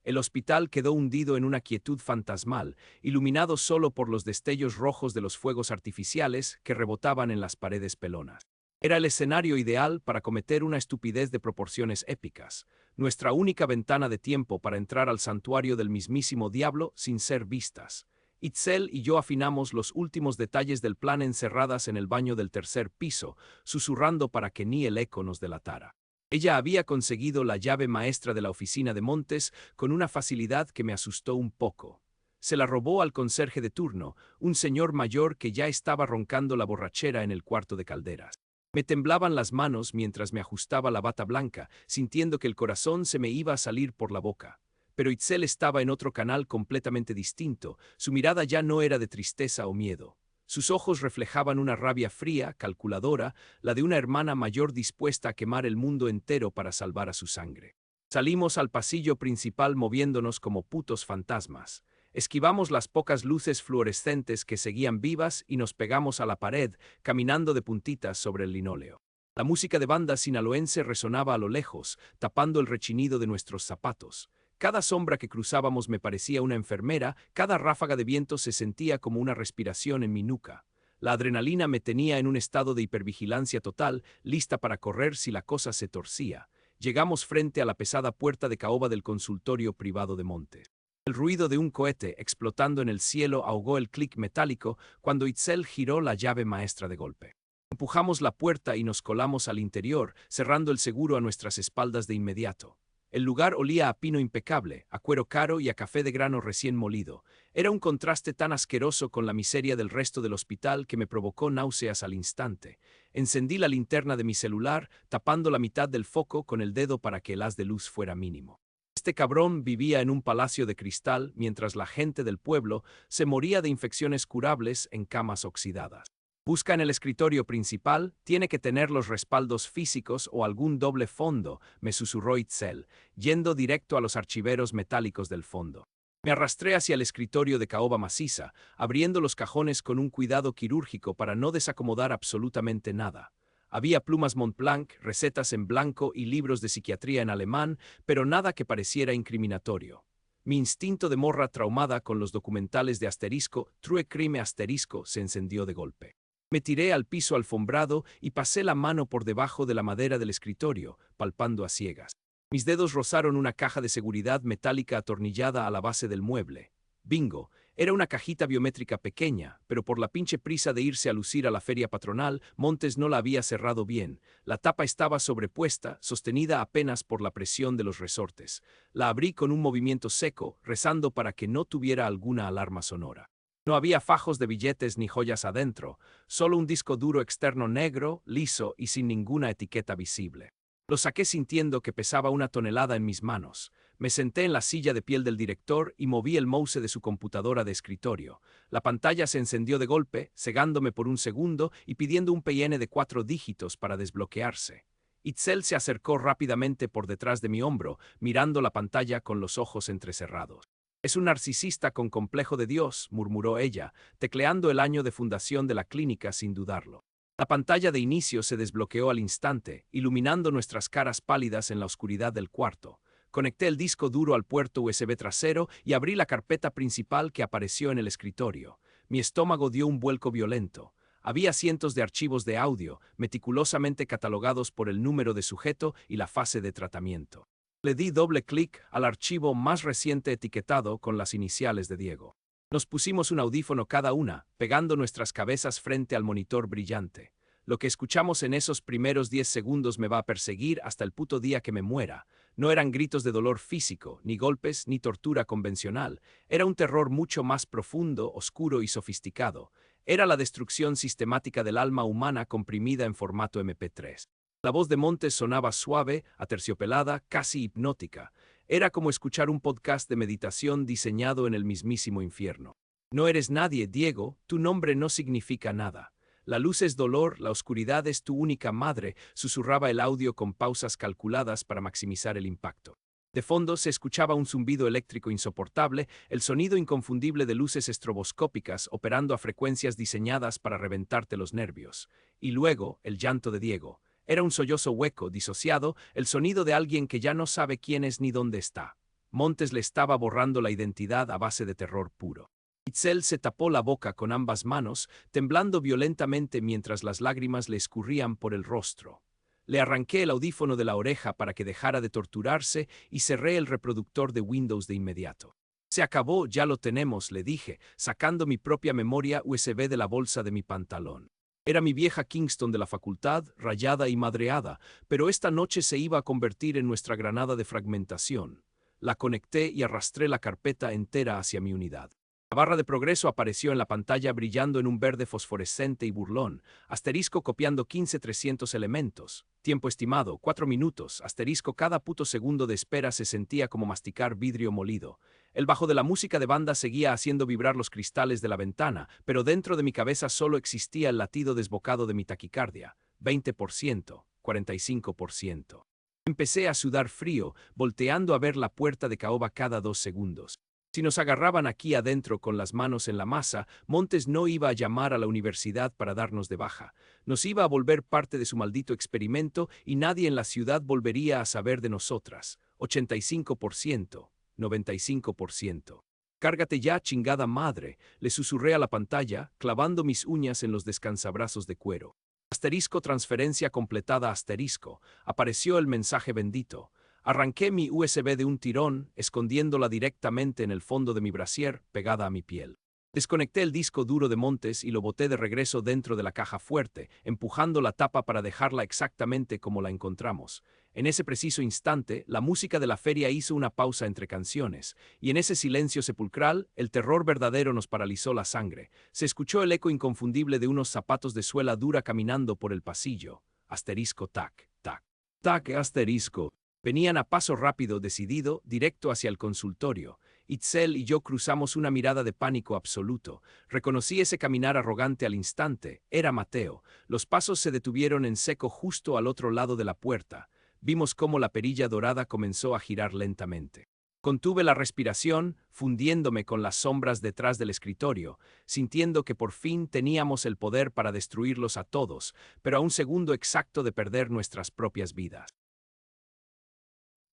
El hospital quedó hundido en una quietud fantasmal, iluminado solo por los destellos rojos de los fuegos artificiales que rebotaban en las paredes pelonas. Era el escenario ideal para cometer una estupidez de proporciones épicas, nuestra única ventana de tiempo para entrar al santuario del mismísimo diablo sin ser vistas. Itzel y yo afinamos los últimos detalles del plan encerradas en el baño del tercer piso, susurrando para que ni el eco nos delatara. Ella había conseguido la llave maestra de la oficina de Montes con una facilidad que me asustó un poco. Se la robó al conserje de turno, un señor mayor que ya estaba roncando la borrachera en el cuarto de calderas. Me temblaban las manos mientras me ajustaba la bata blanca, sintiendo que el corazón se me iba a salir por la boca. Pero Itzel estaba en otro canal completamente distinto, su mirada ya no era de tristeza o miedo. Sus ojos reflejaban una rabia fría, calculadora, la de una hermana mayor dispuesta a quemar el mundo entero para salvar a su sangre. Salimos al pasillo principal moviéndonos como putos fantasmas. Esquivamos las pocas luces fluorescentes que seguían vivas y nos pegamos a la pared, caminando de puntitas sobre el linóleo. La música de banda sinaloense resonaba a lo lejos, tapando el rechinido de nuestros zapatos. Cada sombra que cruzábamos me parecía una enfermera, cada ráfaga de viento se sentía como una respiración en mi nuca. La adrenalina me tenía en un estado de hipervigilancia total, lista para correr si la cosa se torcía. Llegamos frente a la pesada puerta de caoba del consultorio privado de Montes. El ruido de un cohete explotando en el cielo ahogó el clic metálico cuando Itzel giró la llave maestra de golpe. Empujamos la puerta y nos colamos al interior, cerrando el seguro a nuestras espaldas de inmediato. El lugar olía a pino impecable, a cuero caro y a café de grano recién molido. Era un contraste tan asqueroso con la miseria del resto del hospital que me provocó náuseas al instante. Encendí la linterna de mi celular, tapando la mitad del foco con el dedo para que el haz de luz fuera mínimo. Este cabrón vivía en un palacio de cristal mientras la gente del pueblo se moría de infecciones curables en camas oxidadas. Busca en el escritorio principal, tiene que tener los respaldos físicos o algún doble fondo, me susurró Itzel, yendo directo a los archiveros metálicos del fondo. Me arrastré hacia el escritorio de caoba maciza, abriendo los cajones con un cuidado quirúrgico para no desacomodar absolutamente nada. Había plumas Montblanc, recetas en blanco y libros de psiquiatría en alemán, pero nada que pareciera incriminatorio. Mi instinto de morra traumada con los documentales de asterisco, True Crime asterisco, se encendió de golpe. Me tiré al piso alfombrado y pasé la mano por debajo de la madera del escritorio, palpando a ciegas. Mis dedos rozaron una caja de seguridad metálica atornillada a la base del mueble. Bingo, era una cajita biométrica pequeña, pero por la pinche prisa de irse a lucir a la feria patronal, Montes no la había cerrado bien. La tapa estaba sobrepuesta, sostenida apenas por la presión de los resortes. La abrí con un movimiento seco, rezando para que no tuviera alguna alarma sonora. No había fajos de billetes ni joyas adentro, solo un disco duro externo negro, liso y sin ninguna etiqueta visible. Lo saqué sintiendo que pesaba 1 tonelada en mis manos. Me senté en la silla de piel del director y moví el mouse de su computadora de escritorio. La pantalla se encendió de golpe, cegándome por un segundo y pidiendo un PIN de 4 dígitos para desbloquearse. Itzel se acercó rápidamente por detrás de mi hombro, mirando la pantalla con los ojos entrecerrados. Es un narcisista con complejo de Dios, murmuró ella, tecleando el año de fundación de la clínica sin dudarlo. La pantalla de inicio se desbloqueó al instante, iluminando nuestras caras pálidas en la oscuridad del cuarto. Conecté el disco duro al puerto USB trasero y abrí la carpeta principal que apareció en el escritorio. Mi estómago dio un vuelco violento. Había cientos de archivos de audio, meticulosamente catalogados por el número de sujeto y la fase de tratamiento. Le di doble clic al archivo más reciente etiquetado con las iniciales de Diego. Nos pusimos un audífono cada una, pegando nuestras cabezas frente al monitor brillante. Lo que escuchamos en esos primeros 10 segundos me va a perseguir hasta el puto día que me muera. No eran gritos de dolor físico, ni golpes, ni tortura convencional. Era un terror mucho más profundo, oscuro y sofisticado. Era la destrucción sistemática del alma humana comprimida en formato MP3. La voz de Montes sonaba suave, aterciopelada, casi hipnótica. Era como escuchar un podcast de meditación diseñado en el mismísimo infierno. No eres nadie, Diego, tu nombre no significa nada. La luz es dolor, la oscuridad es tu única madre, susurraba el audio con pausas calculadas para maximizar el impacto. De fondo se escuchaba un zumbido eléctrico insoportable, el sonido inconfundible de luces estroboscópicas operando a frecuencias diseñadas para reventarte los nervios. Y luego, el llanto de Diego. Era un sollozo hueco, disociado, el sonido de alguien que ya no sabe quién es ni dónde está. Montes le estaba borrando la identidad a base de terror puro. Itzel se tapó la boca con ambas manos, temblando violentamente mientras las lágrimas le escurrían por el rostro. Le arranqué el audífono de la oreja para que dejara de torturarse y cerré el reproductor de Windows de inmediato. Se acabó, ya lo tenemos, le dije, sacando mi propia memoria USB de la bolsa de mi pantalón. Era mi vieja Kingston de la facultad, rayada y madreada, pero esta noche se iba a convertir en nuestra granada de fragmentación. La conecté y arrastré la carpeta entera hacia mi unidad. La barra de progreso apareció en la pantalla brillando en un verde fosforescente y burlón, asterisco copiando 15.300 elementos, tiempo estimado, 4 minutos, asterisco cada puto segundo de espera se sentía como masticar vidrio molido. El bajo de la música de banda seguía haciendo vibrar los cristales de la ventana, pero dentro de mi cabeza solo existía el latido desbocado de mi taquicardia, 20%, 45%. Empecé a sudar frío, volteando a ver la puerta de caoba cada 2 segundos. Si nos agarraban aquí adentro con las manos en la masa, Montes no iba a llamar a la universidad para darnos de baja. Nos iba a volver parte de su maldito experimento y nadie en la ciudad volvería a saber de nosotras. 85%, 95%. Cárgate ya, chingada madre, le susurré a la pantalla, clavando mis uñas en los descansabrazos de cuero. Asterisco transferencia completada asterisco. Apareció el mensaje bendito. Arranqué mi USB de un tirón, escondiéndola directamente en el fondo de mi brasier, pegada a mi piel. Desconecté el disco duro de Montes y lo boté de regreso dentro de la caja fuerte, empujando la tapa para dejarla exactamente como la encontramos. En ese preciso instante, la música de la feria hizo una pausa entre canciones, y en ese silencio sepulcral, el terror verdadero nos paralizó la sangre. Se escuchó el eco inconfundible de unos zapatos de suela dura caminando por el pasillo. Asterisco tac, tac, tac, asterisco. Venían a paso rápido, decidido, directo hacia el consultorio. Itzel y yo cruzamos una mirada de pánico absoluto. Reconocí ese caminar arrogante al instante. Era Mateo. Los pasos se detuvieron en seco justo al otro lado de la puerta. Vimos cómo la perilla dorada comenzó a girar lentamente. Contuve la respiración, fundiéndome con las sombras detrás del escritorio, sintiendo que por fin teníamos el poder para destruirlos a todos, pero a un segundo exacto de perder nuestras propias vidas.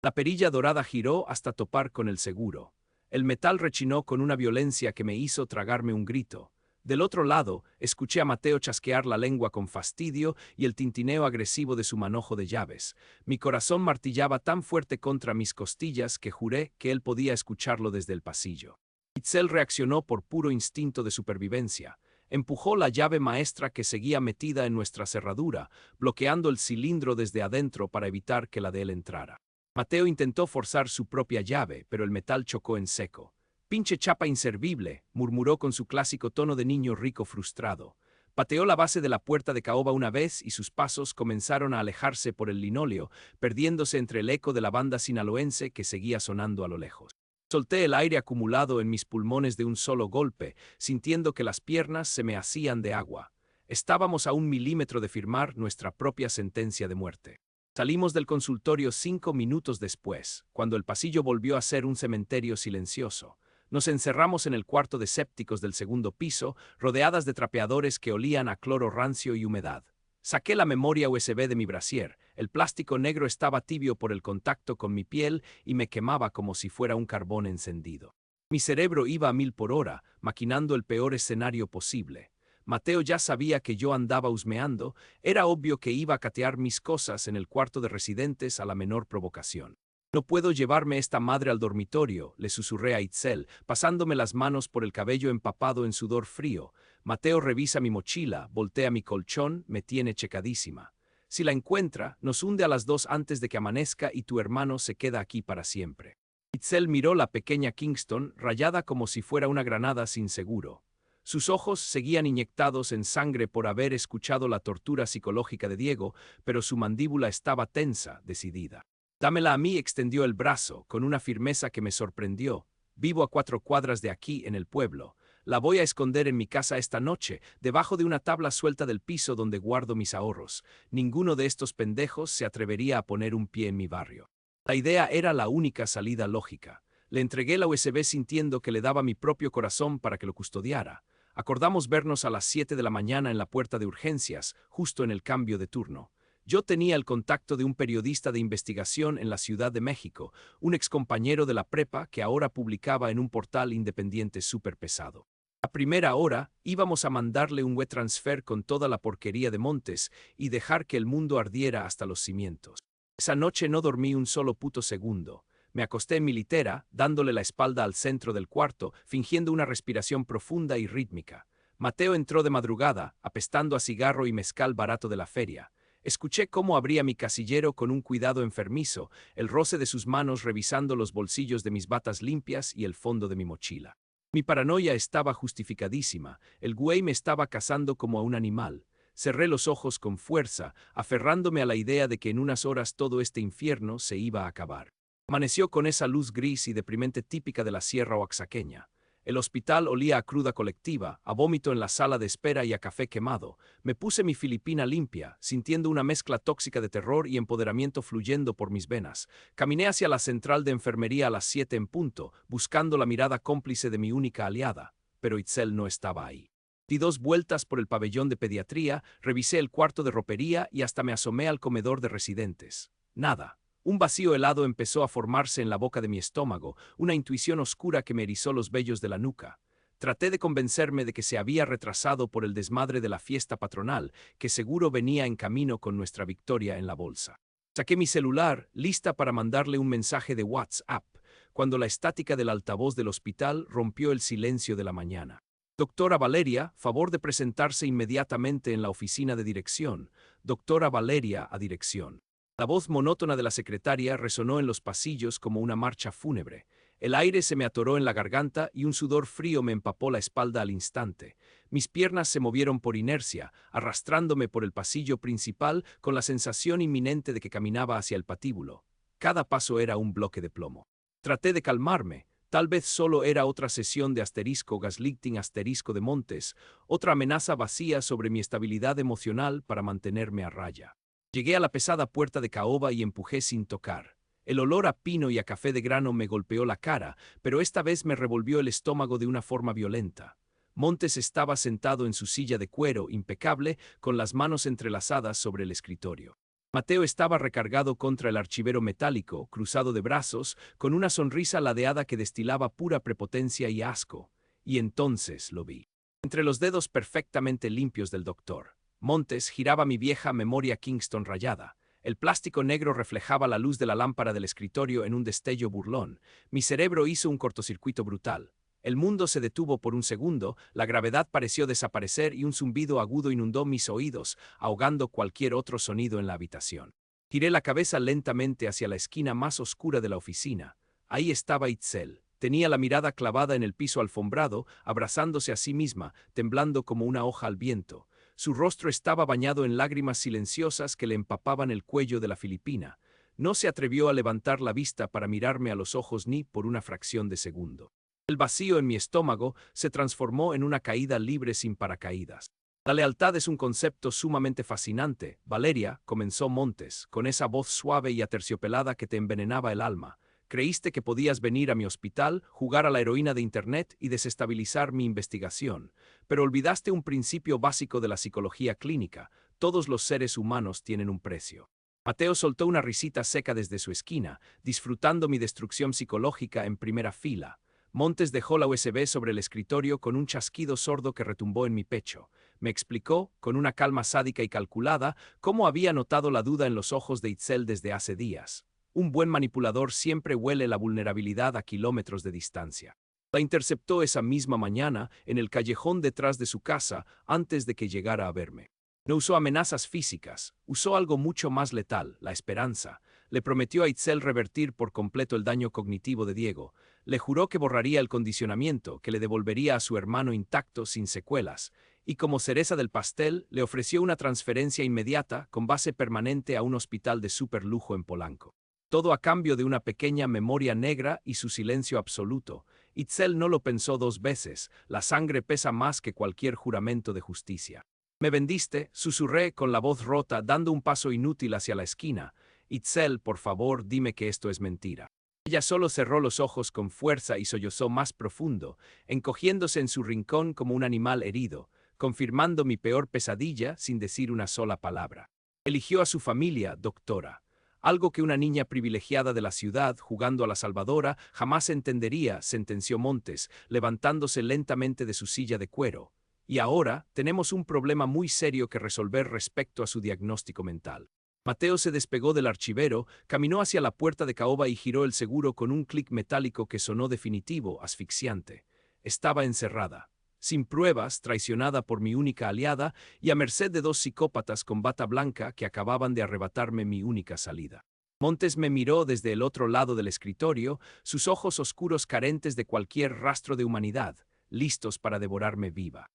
La perilla dorada giró hasta topar con el seguro. El metal rechinó con una violencia que me hizo tragarme un grito. Del otro lado, escuché a Mateo chasquear la lengua con fastidio y el tintineo agresivo de su manojo de llaves. Mi corazón martillaba tan fuerte contra mis costillas que juré que él podía escucharlo desde el pasillo. Itzel reaccionó por puro instinto de supervivencia. Empujó la llave maestra que seguía metida en nuestra cerradura, bloqueando el cilindro desde adentro para evitar que la de él entrara. Mateo intentó forzar su propia llave, pero el metal chocó en seco. «Pinche chapa inservible», murmuró con su clásico tono de niño rico frustrado. Pateó la base de la puerta de caoba una vez y sus pasos comenzaron a alejarse por el linóleo, perdiéndose entre el eco de la banda sinaloense que seguía sonando a lo lejos. Solté el aire acumulado en mis pulmones de un solo golpe, sintiendo que las piernas se me hacían de agua. Estábamos a 1 milímetro de firmar nuestra propia sentencia de muerte. Salimos del consultorio 5 minutos después, cuando el pasillo volvió a ser un cementerio silencioso. Nos encerramos en el cuarto de sépticos del segundo piso, rodeadas de trapeadores que olían a cloro rancio y humedad. Saqué la memoria USB de mi brasier. El plástico negro estaba tibio por el contacto con mi piel y me quemaba como si fuera un carbón encendido. Mi cerebro iba a 1000 por hora, maquinando el peor escenario posible. Mateo ya sabía que yo andaba husmeando, era obvio que iba a catear mis cosas en el cuarto de residentes a la menor provocación. No puedo llevarme esta madre al dormitorio, le susurré a Itzel, pasándome las manos por el cabello empapado en sudor frío. Mateo revisa mi mochila, voltea mi colchón, me tiene checadísima. Si la encuentra, nos hunde a las 2 antes de que amanezca y tu hermano se queda aquí para siempre. Itzel miró la pequeña Kingston, rayada como si fuera una granada sin seguro. Sus ojos seguían inyectados en sangre por haber escuchado la tortura psicológica de Diego, pero su mandíbula estaba tensa, decidida. Dámela a mí, extendió el brazo, con una firmeza que me sorprendió. Vivo a 4 cuadras de aquí, en el pueblo. La voy a esconder en mi casa esta noche, debajo de una tabla suelta del piso donde guardo mis ahorros. Ninguno de estos pendejos se atrevería a poner un pie en mi barrio. La idea era la única salida lógica. Le entregué la USB sintiendo que le daba mi propio corazón para que lo custodiara. Acordamos vernos a las 7 de la mañana en la puerta de urgencias, justo en el cambio de turno. Yo tenía el contacto de un periodista de investigación en la Ciudad de México, un excompañero de la prepa que ahora publicaba en un portal independiente súper pesado. A primera hora íbamos a mandarle un WeTransfer con toda la porquería de Montes y dejar que el mundo ardiera hasta los cimientos. Esa noche no dormí un solo puto segundo. Me acosté en mi litera, dándole la espalda al centro del cuarto, fingiendo una respiración profunda y rítmica. Mateo entró de madrugada, apestando a cigarro y mezcal barato de la feria. Escuché cómo abría mi casillero con un cuidado enfermizo, el roce de sus manos revisando los bolsillos de mis batas limpias y el fondo de mi mochila. Mi paranoia estaba justificadísima, el güey me estaba cazando como a un animal. Cerré los ojos con fuerza, aferrándome a la idea de que en unas horas todo este infierno se iba a acabar. Amaneció con esa luz gris y deprimente típica de la sierra oaxaqueña. El hospital olía a cruda colectiva, a vómito en la sala de espera y a café quemado. Me puse mi filipina limpia, sintiendo una mezcla tóxica de terror y empoderamiento fluyendo por mis venas. Caminé hacia la central de enfermería a las 7 en punto, buscando la mirada cómplice de mi única aliada, pero Itzel no estaba ahí. Di 2 vueltas por el pabellón de pediatría, revisé el cuarto de ropería y hasta me asomé al comedor de residentes. Nada. Un vacío helado empezó a formarse en la boca de mi estómago, una intuición oscura que me erizó los vellos de la nuca. Traté de convencerme de que se había retrasado por el desmadre de la fiesta patronal, que seguro venía en camino con nuestra victoria en la bolsa. Saqué mi celular, lista para mandarle un mensaje de WhatsApp, cuando la estática del altavoz del hospital rompió el silencio de la mañana. Doctora Valeria, favor de presentarse inmediatamente en la oficina de dirección. Doctora Valeria a dirección. La voz monótona de la secretaria resonó en los pasillos como una marcha fúnebre. El aire se me atoró en la garganta y un sudor frío me empapó la espalda al instante. Mis piernas se movieron por inercia, arrastrándome por el pasillo principal con la sensación inminente de que caminaba hacia el patíbulo. Cada paso era un bloque de plomo. Traté de calmarme. Tal vez solo era otra sesión de asterisco gaslighting asterisco de Montes, otra amenaza vacía sobre mi estabilidad emocional para mantenerme a raya. Llegué a la pesada puerta de caoba y empujé sin tocar. El olor a pino y a café de grano me golpeó la cara, pero esta vez me revolvió el estómago de una forma violenta. Montes estaba sentado en su silla de cuero, impecable, con las manos entrelazadas sobre el escritorio. Mateo estaba recargado contra el archivero metálico, cruzado de brazos, con una sonrisa ladeada que destilaba pura prepotencia y asco. Y entonces lo vi. Entre los dedos perfectamente limpios del doctor Montes giraba mi vieja memoria Kingston rayada. El plástico negro reflejaba la luz de la lámpara del escritorio en un destello burlón. Mi cerebro hizo un cortocircuito brutal. El mundo se detuvo por un segundo, la gravedad pareció desaparecer y un zumbido agudo inundó mis oídos, ahogando cualquier otro sonido en la habitación. Giré la cabeza lentamente hacia la esquina más oscura de la oficina. Ahí estaba Itzel. Tenía la mirada clavada en el piso alfombrado, abrazándose a sí misma, temblando como una hoja al viento. Su rostro estaba bañado en lágrimas silenciosas que le empapaban el cuello de la filipina. No se atrevió a levantar la vista para mirarme a los ojos ni por una fracción de segundo. El vacío en mi estómago se transformó en una caída libre sin paracaídas. La lealtad es un concepto sumamente fascinante, Valeria, comenzó Montes, con esa voz suave y aterciopelada que te envenenaba el alma. Creíste que podías venir a mi hospital, jugar a la heroína de Internet y desestabilizar mi investigación, pero olvidaste un principio básico de la psicología clínica: todos los seres humanos tienen un precio. Mateo soltó una risita seca desde su esquina, disfrutando mi destrucción psicológica en primera fila. Montes dejó la USB sobre el escritorio con un chasquido sordo que retumbó en mi pecho. Me explicó, con una calma sádica y calculada, cómo había notado la duda en los ojos de Itzel desde hace días. Un buen manipulador siempre huele la vulnerabilidad a kilómetros de distancia. La interceptó esa misma mañana en el callejón detrás de su casa antes de que llegara a verme. No usó amenazas físicas, usó algo mucho más letal: la esperanza. Le prometió a Itzel revertir por completo el daño cognitivo de Diego. Le juró que borraría el condicionamiento, que le devolvería a su hermano intacto, sin secuelas. Y como cereza del pastel, le ofreció una transferencia inmediata, con base permanente, a un hospital de superlujo en Polanco. Todo a cambio de una pequeña memoria negra y su silencio absoluto. Itzel no lo pensó dos veces: la sangre pesa más que cualquier juramento de justicia. «Me vendiste», susurré con la voz rota, dando un paso inútil hacia la esquina. «Itzel, por favor, dime que esto es mentira». Ella solo cerró los ojos con fuerza y sollozó más profundo, encogiéndose en su rincón como un animal herido, confirmando mi peor pesadilla sin decir una sola palabra. Eligió a su familia, doctora. Algo que una niña privilegiada de la ciudad, jugando a la salvadora, jamás entendería, sentenció Montes, levantándose lentamente de su silla de cuero. Y ahora tenemos un problema muy serio que resolver respecto a su diagnóstico mental. Mateo se despegó del archivero, caminó hacia la puerta de caoba y giró el seguro con un clic metálico que sonó definitivo, asfixiante. Estaba encerrada, sin pruebas, traicionada por mi única aliada y a merced de dos psicópatas con bata blanca que acababan de arrebatarme mi única salida. Montes me miró desde el otro lado del escritorio, sus ojos oscuros carentes de cualquier rastro de humanidad, listos para devorarme viva.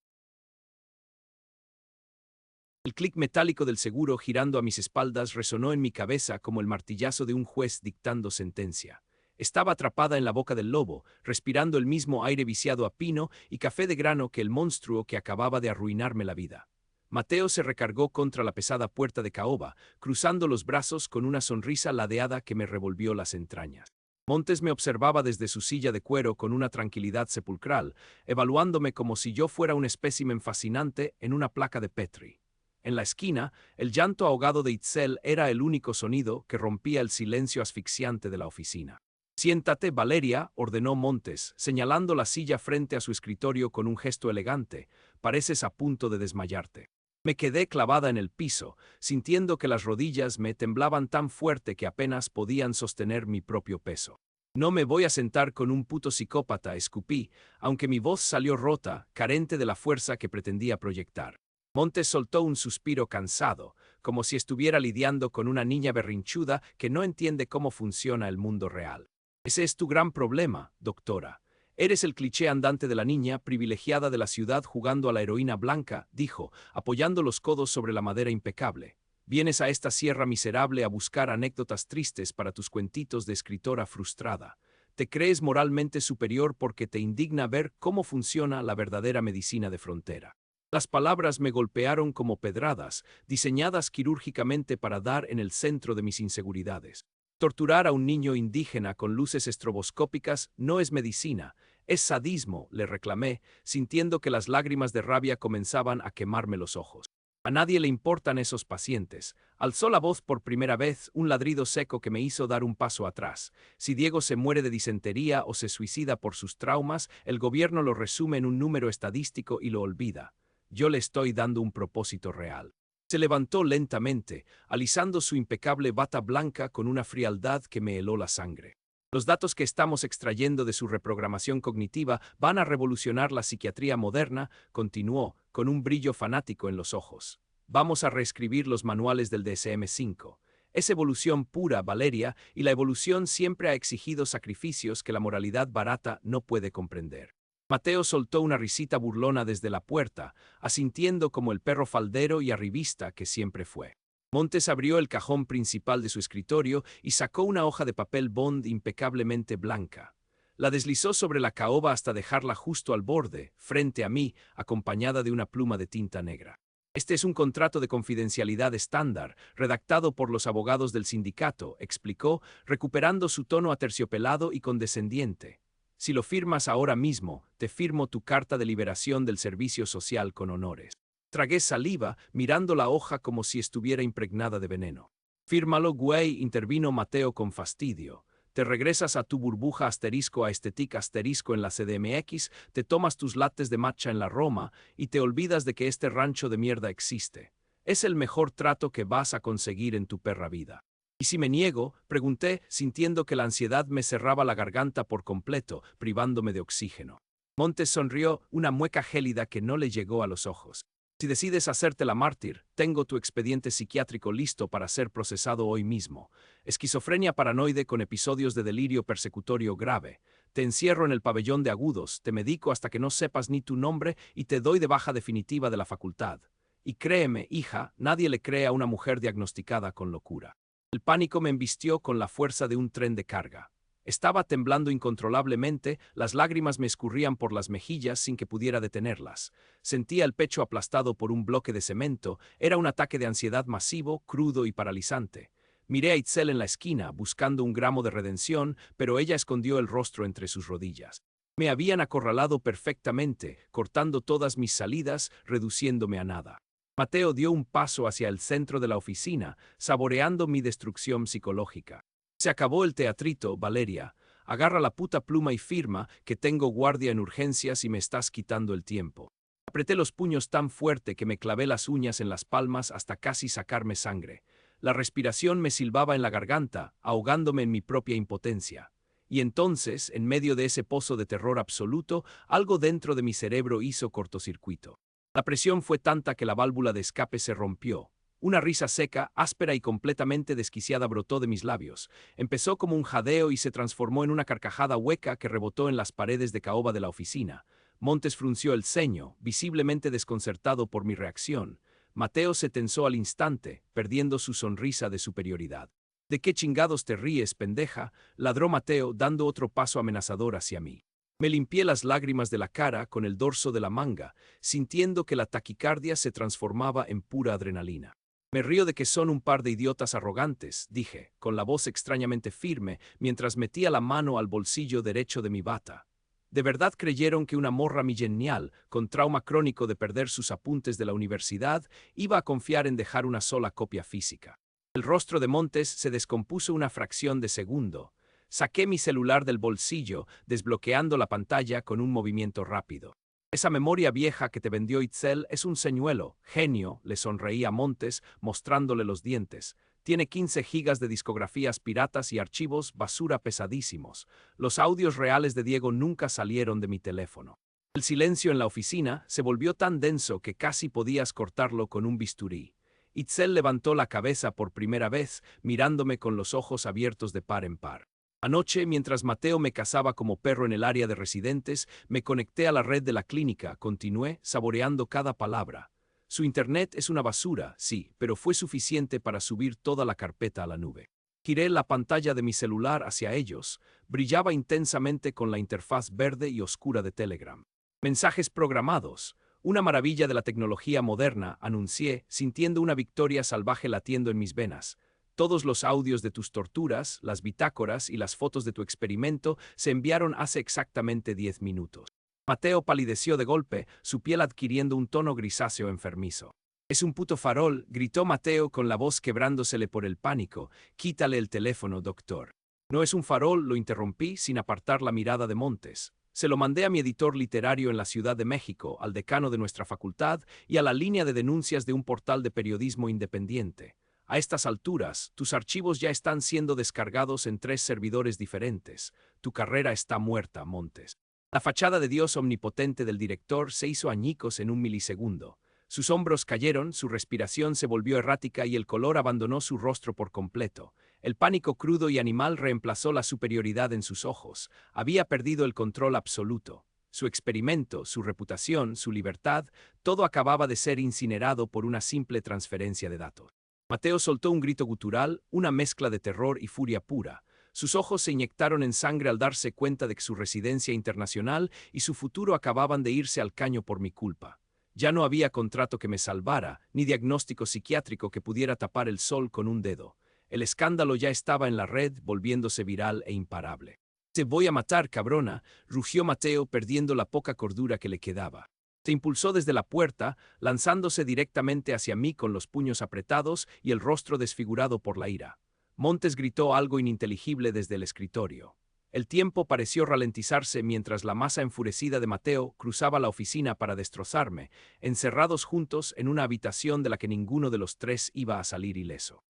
El clic metálico del seguro girando a mis espaldas resonó en mi cabeza como el martillazo de un juez dictando sentencia. Estaba atrapada en la boca del lobo, respirando el mismo aire viciado a pino y café de grano que el monstruo que acababa de arruinarme la vida. Mateo se recargó contra la pesada puerta de caoba, cruzando los brazos con una sonrisa ladeada que me revolvió las entrañas. Montes me observaba desde su silla de cuero con una tranquilidad sepulcral, evaluándome como si yo fuera un espécimen fascinante en una placa de Petri. En la esquina, el llanto ahogado de Itzel era el único sonido que rompía el silencio asfixiante de la oficina. «Siéntate, Valeria», ordenó Montes, señalando la silla frente a su escritorio con un gesto elegante. «Pareces a punto de desmayarte». Me quedé clavada en el piso, sintiendo que las rodillas me temblaban tan fuerte que apenas podían sostener mi propio peso. «No me voy a sentar con un puto psicópata», escupí, aunque mi voz salió rota, carente de la fuerza que pretendía proyectar. Montes soltó un suspiro cansado, como si estuviera lidiando con una niña berrinchuda que no entiende cómo funciona el mundo real. «Ese es tu gran problema, doctora. Eres el cliché andante de la niña privilegiada de la ciudad jugando a la heroína blanca», dijo, apoyando los codos sobre la madera impecable. «Vienes a esta sierra miserable a buscar anécdotas tristes para tus cuentitos de escritora frustrada. Te crees moralmente superior porque te indigna ver cómo funciona la verdadera medicina de frontera». Las palabras me golpearon como pedradas, diseñadas quirúrgicamente para dar en el centro de mis inseguridades. Torturar a un niño indígena con luces estroboscópicas no es medicina, es sadismo, le reclamé, sintiendo que las lágrimas de rabia comenzaban a quemarme los ojos. A nadie le importan esos pacientes. Alzó la voz por primera vez, un ladrido seco que me hizo dar un paso atrás. Si Diego se muere de disentería o se suicida por sus traumas, el gobierno lo resume en un número estadístico y lo olvida. Yo le estoy dando un propósito real. Se levantó lentamente, alisando su impecable bata blanca con una frialdad que me heló la sangre. «Los datos que estamos extrayendo de su reprogramación cognitiva van a revolucionar la psiquiatría moderna», continuó, con un brillo fanático en los ojos. «Vamos a reescribir los manuales del DSM-5. Es evolución pura, Valeria, y la evolución siempre ha exigido sacrificios que la moralidad barata no puede comprender». Mateo soltó una risita burlona desde la puerta, asintiendo como el perro faldero y arribista que siempre fue. Montes abrió el cajón principal de su escritorio y sacó una hoja de papel bond impecablemente blanca. La deslizó sobre la caoba hasta dejarla justo al borde, frente a mí, acompañada de una pluma de tinta negra. Este es un contrato de confidencialidad estándar, redactado por los abogados del sindicato, explicó, recuperando su tono aterciopelado y condescendiente. Si lo firmas ahora mismo, te firmo tu carta de liberación del servicio social con honores. Tragué saliva, mirando la hoja como si estuviera impregnada de veneno. Fírmalo, güey, intervino Mateo con fastidio. Te regresas a tu burbuja asterisco a Estetic asterisco en la CDMX, te tomas tus lattes de matcha en la Roma y te olvidas de que este rancho de mierda existe. Es el mejor trato que vas a conseguir en tu perra vida. ¿Y si me niego?, pregunté, sintiendo que la ansiedad me cerraba la garganta por completo, privándome de oxígeno. Montes sonrió, una mueca gélida que no le llegó a los ojos. Si decides hacerte la mártir, tengo tu expediente psiquiátrico listo para ser procesado hoy mismo. Esquizofrenia paranoide con episodios de delirio persecutorio grave. Te encierro en el pabellón de agudos, te medico hasta que no sepas ni tu nombre y te doy de baja definitiva de la facultad. Y créeme, hija, nadie le cree a una mujer diagnosticada con locura. El pánico me embistió con la fuerza de un tren de carga. Estaba temblando incontrolablemente, las lágrimas me escurrían por las mejillas sin que pudiera detenerlas. Sentía el pecho aplastado por un bloque de cemento, era un ataque de ansiedad masivo, crudo y paralizante. Miré a Itzel en la esquina, buscando un gramo de redención, pero ella escondió el rostro entre sus rodillas. Me habían acorralado perfectamente, cortando todas mis salidas, reduciéndome a nada. Mateo dio un paso hacia el centro de la oficina, saboreando mi destrucción psicológica. Se acabó el teatrito, Valeria. Agarra la puta pluma y firma, que tengo guardia en urgencias y me estás quitando el tiempo. Apreté los puños tan fuerte que me clavé las uñas en las palmas hasta casi sacarme sangre. La respiración me silbaba en la garganta, ahogándome en mi propia impotencia. Y entonces, en medio de ese pozo de terror absoluto, algo dentro de mi cerebro hizo cortocircuito. La presión fue tanta que la válvula de escape se rompió. Una risa seca, áspera y completamente desquiciada brotó de mis labios. Empezó como un jadeo y se transformó en una carcajada hueca que rebotó en las paredes de caoba de la oficina. Montes frunció el ceño, visiblemente desconcertado por mi reacción. Mateo se tensó al instante, perdiendo su sonrisa de superioridad. ¿De qué chingados te ríes, pendeja?, ladró Mateo, dando otro paso amenazador hacia mí. Me limpié las lágrimas de la cara con el dorso de la manga, sintiendo que la taquicardia se transformaba en pura adrenalina. Me río de que son un par de idiotas arrogantes, dije, con la voz extrañamente firme, mientras metía la mano al bolsillo derecho de mi bata. ¿De verdad creyeron que una morra millennial, con trauma crónico de perder sus apuntes de la universidad, iba a confiar en dejar una sola copia física? El rostro de Montes se descompuso una fracción de segundo. Saqué mi celular del bolsillo, desbloqueando la pantalla con un movimiento rápido. Esa memoria vieja que te vendió Itzel es un señuelo, genio, le sonreía Montes, mostrándole los dientes. Tiene 15 gigas de discografías piratas y archivos basura pesadísimos. Los audios reales de Diego nunca salieron de mi teléfono. El silencio en la oficina se volvió tan denso que casi podías cortarlo con un bisturí. Itzel levantó la cabeza por primera vez, mirándome con los ojos abiertos de par en par. Anoche, mientras Mateo me cazaba como perro en el área de residentes, me conecté a la red de la clínica, continué, saboreando cada palabra. Su internet es una basura, sí, pero fue suficiente para subir toda la carpeta a la nube. Giré la pantalla de mi celular hacia ellos, brillaba intensamente con la interfaz verde y oscura de Telegram. Mensajes programados. Una maravilla de la tecnología moderna, anuncié, sintiendo una victoria salvaje latiendo en mis venas. Todos los audios de tus torturas, las bitácoras y las fotos de tu experimento se enviaron hace exactamente 10 minutos. Mateo palideció de golpe, su piel adquiriendo un tono grisáceo enfermizo. «Es un puto farol», gritó Mateo con la voz quebrándosele por el pánico. «Quítale el teléfono, doctor». «No es un farol», lo interrumpí sin apartar la mirada de Montes. Se lo mandé a mi editor literario en la Ciudad de México, al decano de nuestra facultad y a la línea de denuncias de un portal de periodismo independiente. A estas alturas, tus archivos ya están siendo descargados en 3 servidores diferentes. Tu carrera está muerta, Montes. La fachada de Dios omnipotente del director se hizo añicos en un milisegundo. Sus hombros cayeron, su respiración se volvió errática y el color abandonó su rostro por completo. El pánico crudo y animal reemplazó la superioridad en sus ojos. Había perdido el control absoluto. Su experimento, su reputación, su libertad, todo acababa de ser incinerado por una simple transferencia de datos. Mateo soltó un grito gutural, una mezcla de terror y furia pura. Sus ojos se inyectaron en sangre al darse cuenta de que su residencia internacional y su futuro acababan de irse al caño por mi culpa. Ya no había contrato que me salvara, ni diagnóstico psiquiátrico que pudiera tapar el sol con un dedo. El escándalo ya estaba en la red, volviéndose viral e imparable. «Te voy a matar, cabrona», rugió Mateo, perdiendo la poca cordura que le quedaba. Se impulsó desde la puerta, lanzándose directamente hacia mí con los puños apretados y el rostro desfigurado por la ira. Montes gritó algo ininteligible desde el escritorio. El tiempo pareció ralentizarse mientras la masa enfurecida de Mateo cruzaba la oficina para destrozarme, encerrados juntos en una habitación de la que ninguno de los tres iba a salir ileso.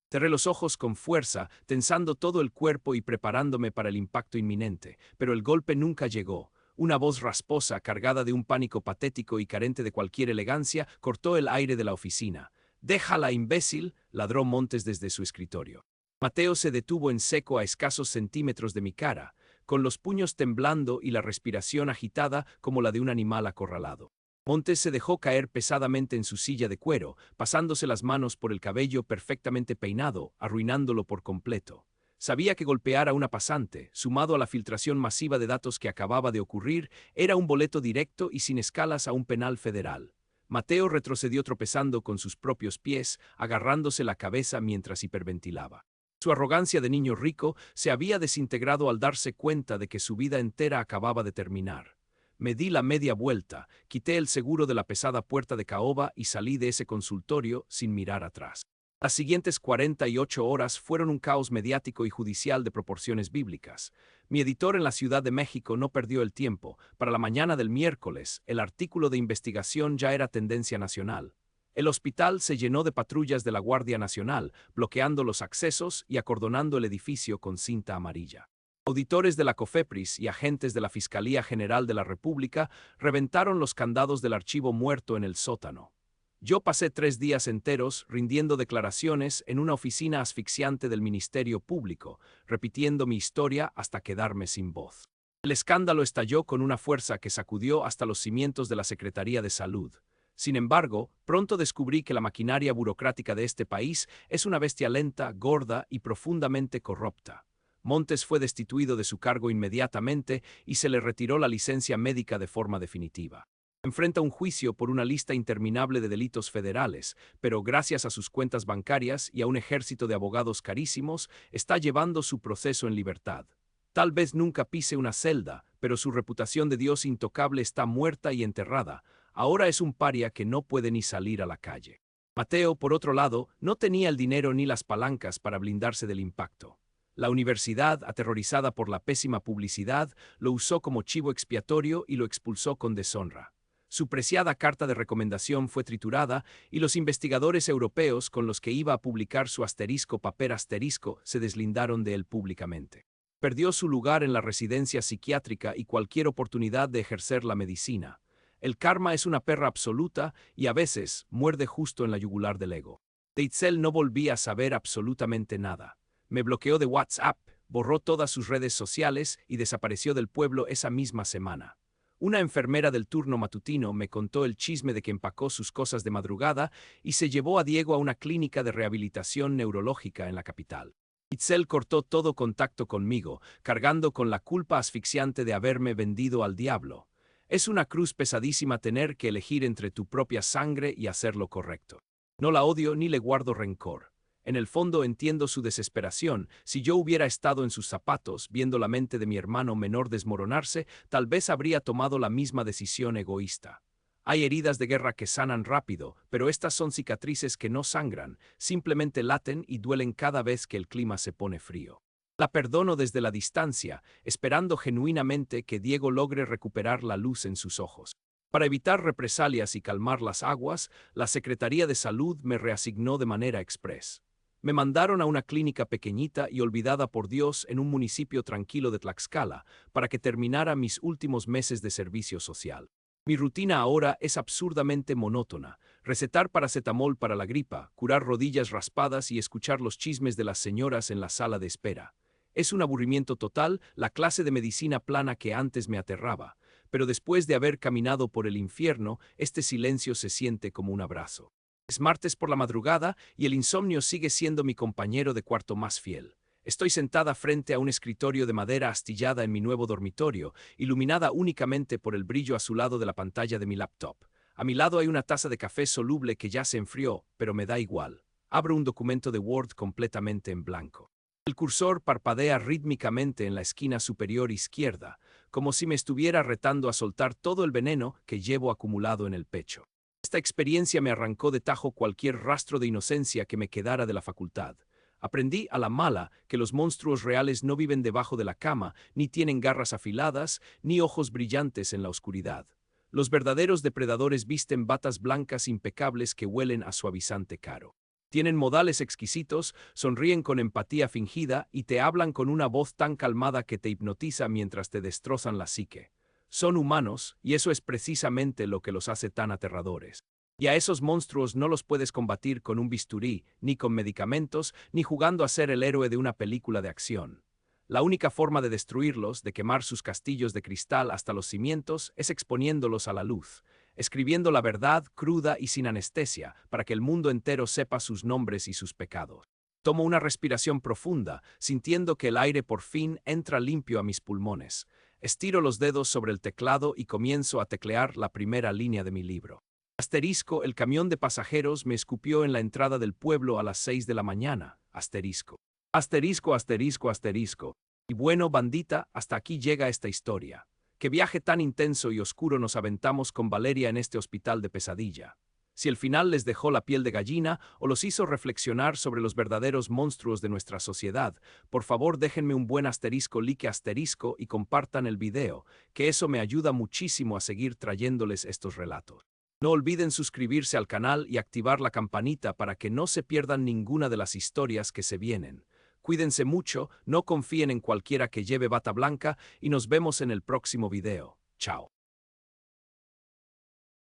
Cerré los ojos con fuerza, tensando todo el cuerpo y preparándome para el impacto inminente, pero el golpe nunca llegó. Una voz rasposa, cargada de un pánico patético y carente de cualquier elegancia, cortó el aire de la oficina. «¡Déjala, imbécil!», ladró Montes desde su escritorio. Mateo se detuvo en seco a escasos centímetros de mi cara, con los puños temblando y la respiración agitada como la de un animal acorralado. Montes se dejó caer pesadamente en su silla de cuero, pasándose las manos por el cabello perfectamente peinado, arruinándolo por completo. Sabía que golpear a una pasante, sumado a la filtración masiva de datos que acababa de ocurrir, era un boleto directo y sin escalas a un penal federal. Mateo retrocedió tropezando con sus propios pies, agarrándose la cabeza mientras hiperventilaba. Su arrogancia de niño rico se había desintegrado al darse cuenta de que su vida entera acababa de terminar. Me di la media vuelta, quité el seguro de la pesada puerta de caoba y salí de ese consultorio sin mirar atrás. Las siguientes 48 horas fueron un caos mediático y judicial de proporciones bíblicas. Mi editor en la Ciudad de México no perdió el tiempo. Para la mañana del miércoles, el artículo de investigación ya era tendencia nacional. El hospital se llenó de patrullas de la Guardia Nacional, bloqueando los accesos y acordonando el edificio con cinta amarilla. Auditores de la COFEPRIS y agentes de la Fiscalía General de la República reventaron los candados del archivo muerto en el sótano. Yo pasé 3 días enteros rindiendo declaraciones en una oficina asfixiante del Ministerio Público, repitiendo mi historia hasta quedarme sin voz. El escándalo estalló con una fuerza que sacudió hasta los cimientos de la Secretaría de Salud. Sin embargo, pronto descubrí que la maquinaria burocrática de este país es una bestia lenta, gorda y profundamente corrupta. Montes fue destituido de su cargo inmediatamente y se le retiró la licencia médica de forma definitiva. Enfrenta un juicio por una lista interminable de delitos federales, pero gracias a sus cuentas bancarias y a un ejército de abogados carísimos, está llevando su proceso en libertad. Tal vez nunca pise una celda, pero su reputación de Dios intocable está muerta y enterrada. Ahora es un paria que no puede ni salir a la calle. Mateo, por otro lado, no tenía el dinero ni las palancas para blindarse del impacto. La universidad, aterrorizada por la pésima publicidad, lo usó como chivo expiatorio y lo expulsó con deshonra. Su preciada carta de recomendación fue triturada y los investigadores europeos con los que iba a publicar su asterisco papel asterisco se deslindaron de él públicamente. Perdió su lugar en la residencia psiquiátrica y cualquier oportunidad de ejercer la medicina. El karma es una perra absoluta y a veces muerde justo en la yugular del ego. De Itzel no volví a saber absolutamente nada. Me bloqueó de WhatsApp, borró todas sus redes sociales y desapareció del pueblo esa misma semana. Una enfermera del turno matutino me contó el chisme de que empacó sus cosas de madrugada y se llevó a Diego a una clínica de rehabilitación neurológica en la capital. Itzel cortó todo contacto conmigo, cargando con la culpa asfixiante de haberme vendido al diablo. Es una cruz pesadísima tener que elegir entre tu propia sangre y hacer lo correcto. No la odio ni le guardo rencor. En el fondo entiendo su desesperación. Si yo hubiera estado en sus zapatos, viendo la mente de mi hermano menor desmoronarse, tal vez habría tomado la misma decisión egoísta. Hay heridas de guerra que sanan rápido, pero estas son cicatrices que no sangran, simplemente laten y duelen cada vez que el clima se pone frío. La perdono desde la distancia, esperando genuinamente que Diego logre recuperar la luz en sus ojos. Para evitar represalias y calmar las aguas, la Secretaría de Salud me reasignó de manera express. Me mandaron a una clínica pequeñita y olvidada por Dios en un municipio tranquilo de Tlaxcala para que terminara mis últimos meses de servicio social. Mi rutina ahora es absurdamente monótona: recetar paracetamol para la gripa, curar rodillas raspadas y escuchar los chismes de las señoras en la sala de espera. Es un aburrimiento total, la clase de medicina plana que antes me aterraba, pero después de haber caminado por el infierno, este silencio se siente como un abrazo. Es martes por la madrugada y el insomnio sigue siendo mi compañero de cuarto más fiel. Estoy sentada frente a un escritorio de madera astillada en mi nuevo dormitorio, iluminada únicamente por el brillo azulado de la pantalla de mi laptop. A mi lado hay una taza de café soluble que ya se enfrió, pero me da igual. Abro un documento de Word completamente en blanco. El cursor parpadea rítmicamente en la esquina superior izquierda, como si me estuviera retando a soltar todo el veneno que llevo acumulado en el pecho. Esta experiencia me arrancó de tajo cualquier rastro de inocencia que me quedara de la facultad. Aprendí a la mala que los monstruos reales no viven debajo de la cama, ni tienen garras afiladas, ni ojos brillantes en la oscuridad. Los verdaderos depredadores visten batas blancas impecables que huelen a suavizante caro. Tienen modales exquisitos, sonríen con empatía fingida y te hablan con una voz tan calmada que te hipnotiza mientras te destrozan la psique. Son humanos, y eso es precisamente lo que los hace tan aterradores. Y a esos monstruos no los puedes combatir con un bisturí, ni con medicamentos, ni jugando a ser el héroe de una película de acción. La única forma de destruirlos, de quemar sus castillos de cristal hasta los cimientos, es exponiéndolos a la luz, escribiendo la verdad cruda y sin anestesia, para que el mundo entero sepa sus nombres y sus pecados. Tomo una respiración profunda, sintiendo que el aire por fin entra limpio a mis pulmones. Estiro los dedos sobre el teclado y comienzo a teclear la primera línea de mi libro. Asterisco, el camión de pasajeros me escupió en la entrada del pueblo a las 6 de la mañana. Asterisco. Asterisco, asterisco, asterisco. Y bueno, bandita, hasta aquí llega esta historia. Qué viaje tan intenso y oscuro nos aventamos con Valeria en este hospital de pesadilla. Si el final les dejó la piel de gallina o los hizo reflexionar sobre los verdaderos monstruos de nuestra sociedad, por favor déjenme un buen asterisco, like asterisco y compartan el video, que eso me ayuda muchísimo a seguir trayéndoles estos relatos. No olviden suscribirse al canal y activar la campanita para que no se pierdan ninguna de las historias que se vienen. Cuídense mucho, no confíen en cualquiera que lleve bata blanca y nos vemos en el próximo video. Chao.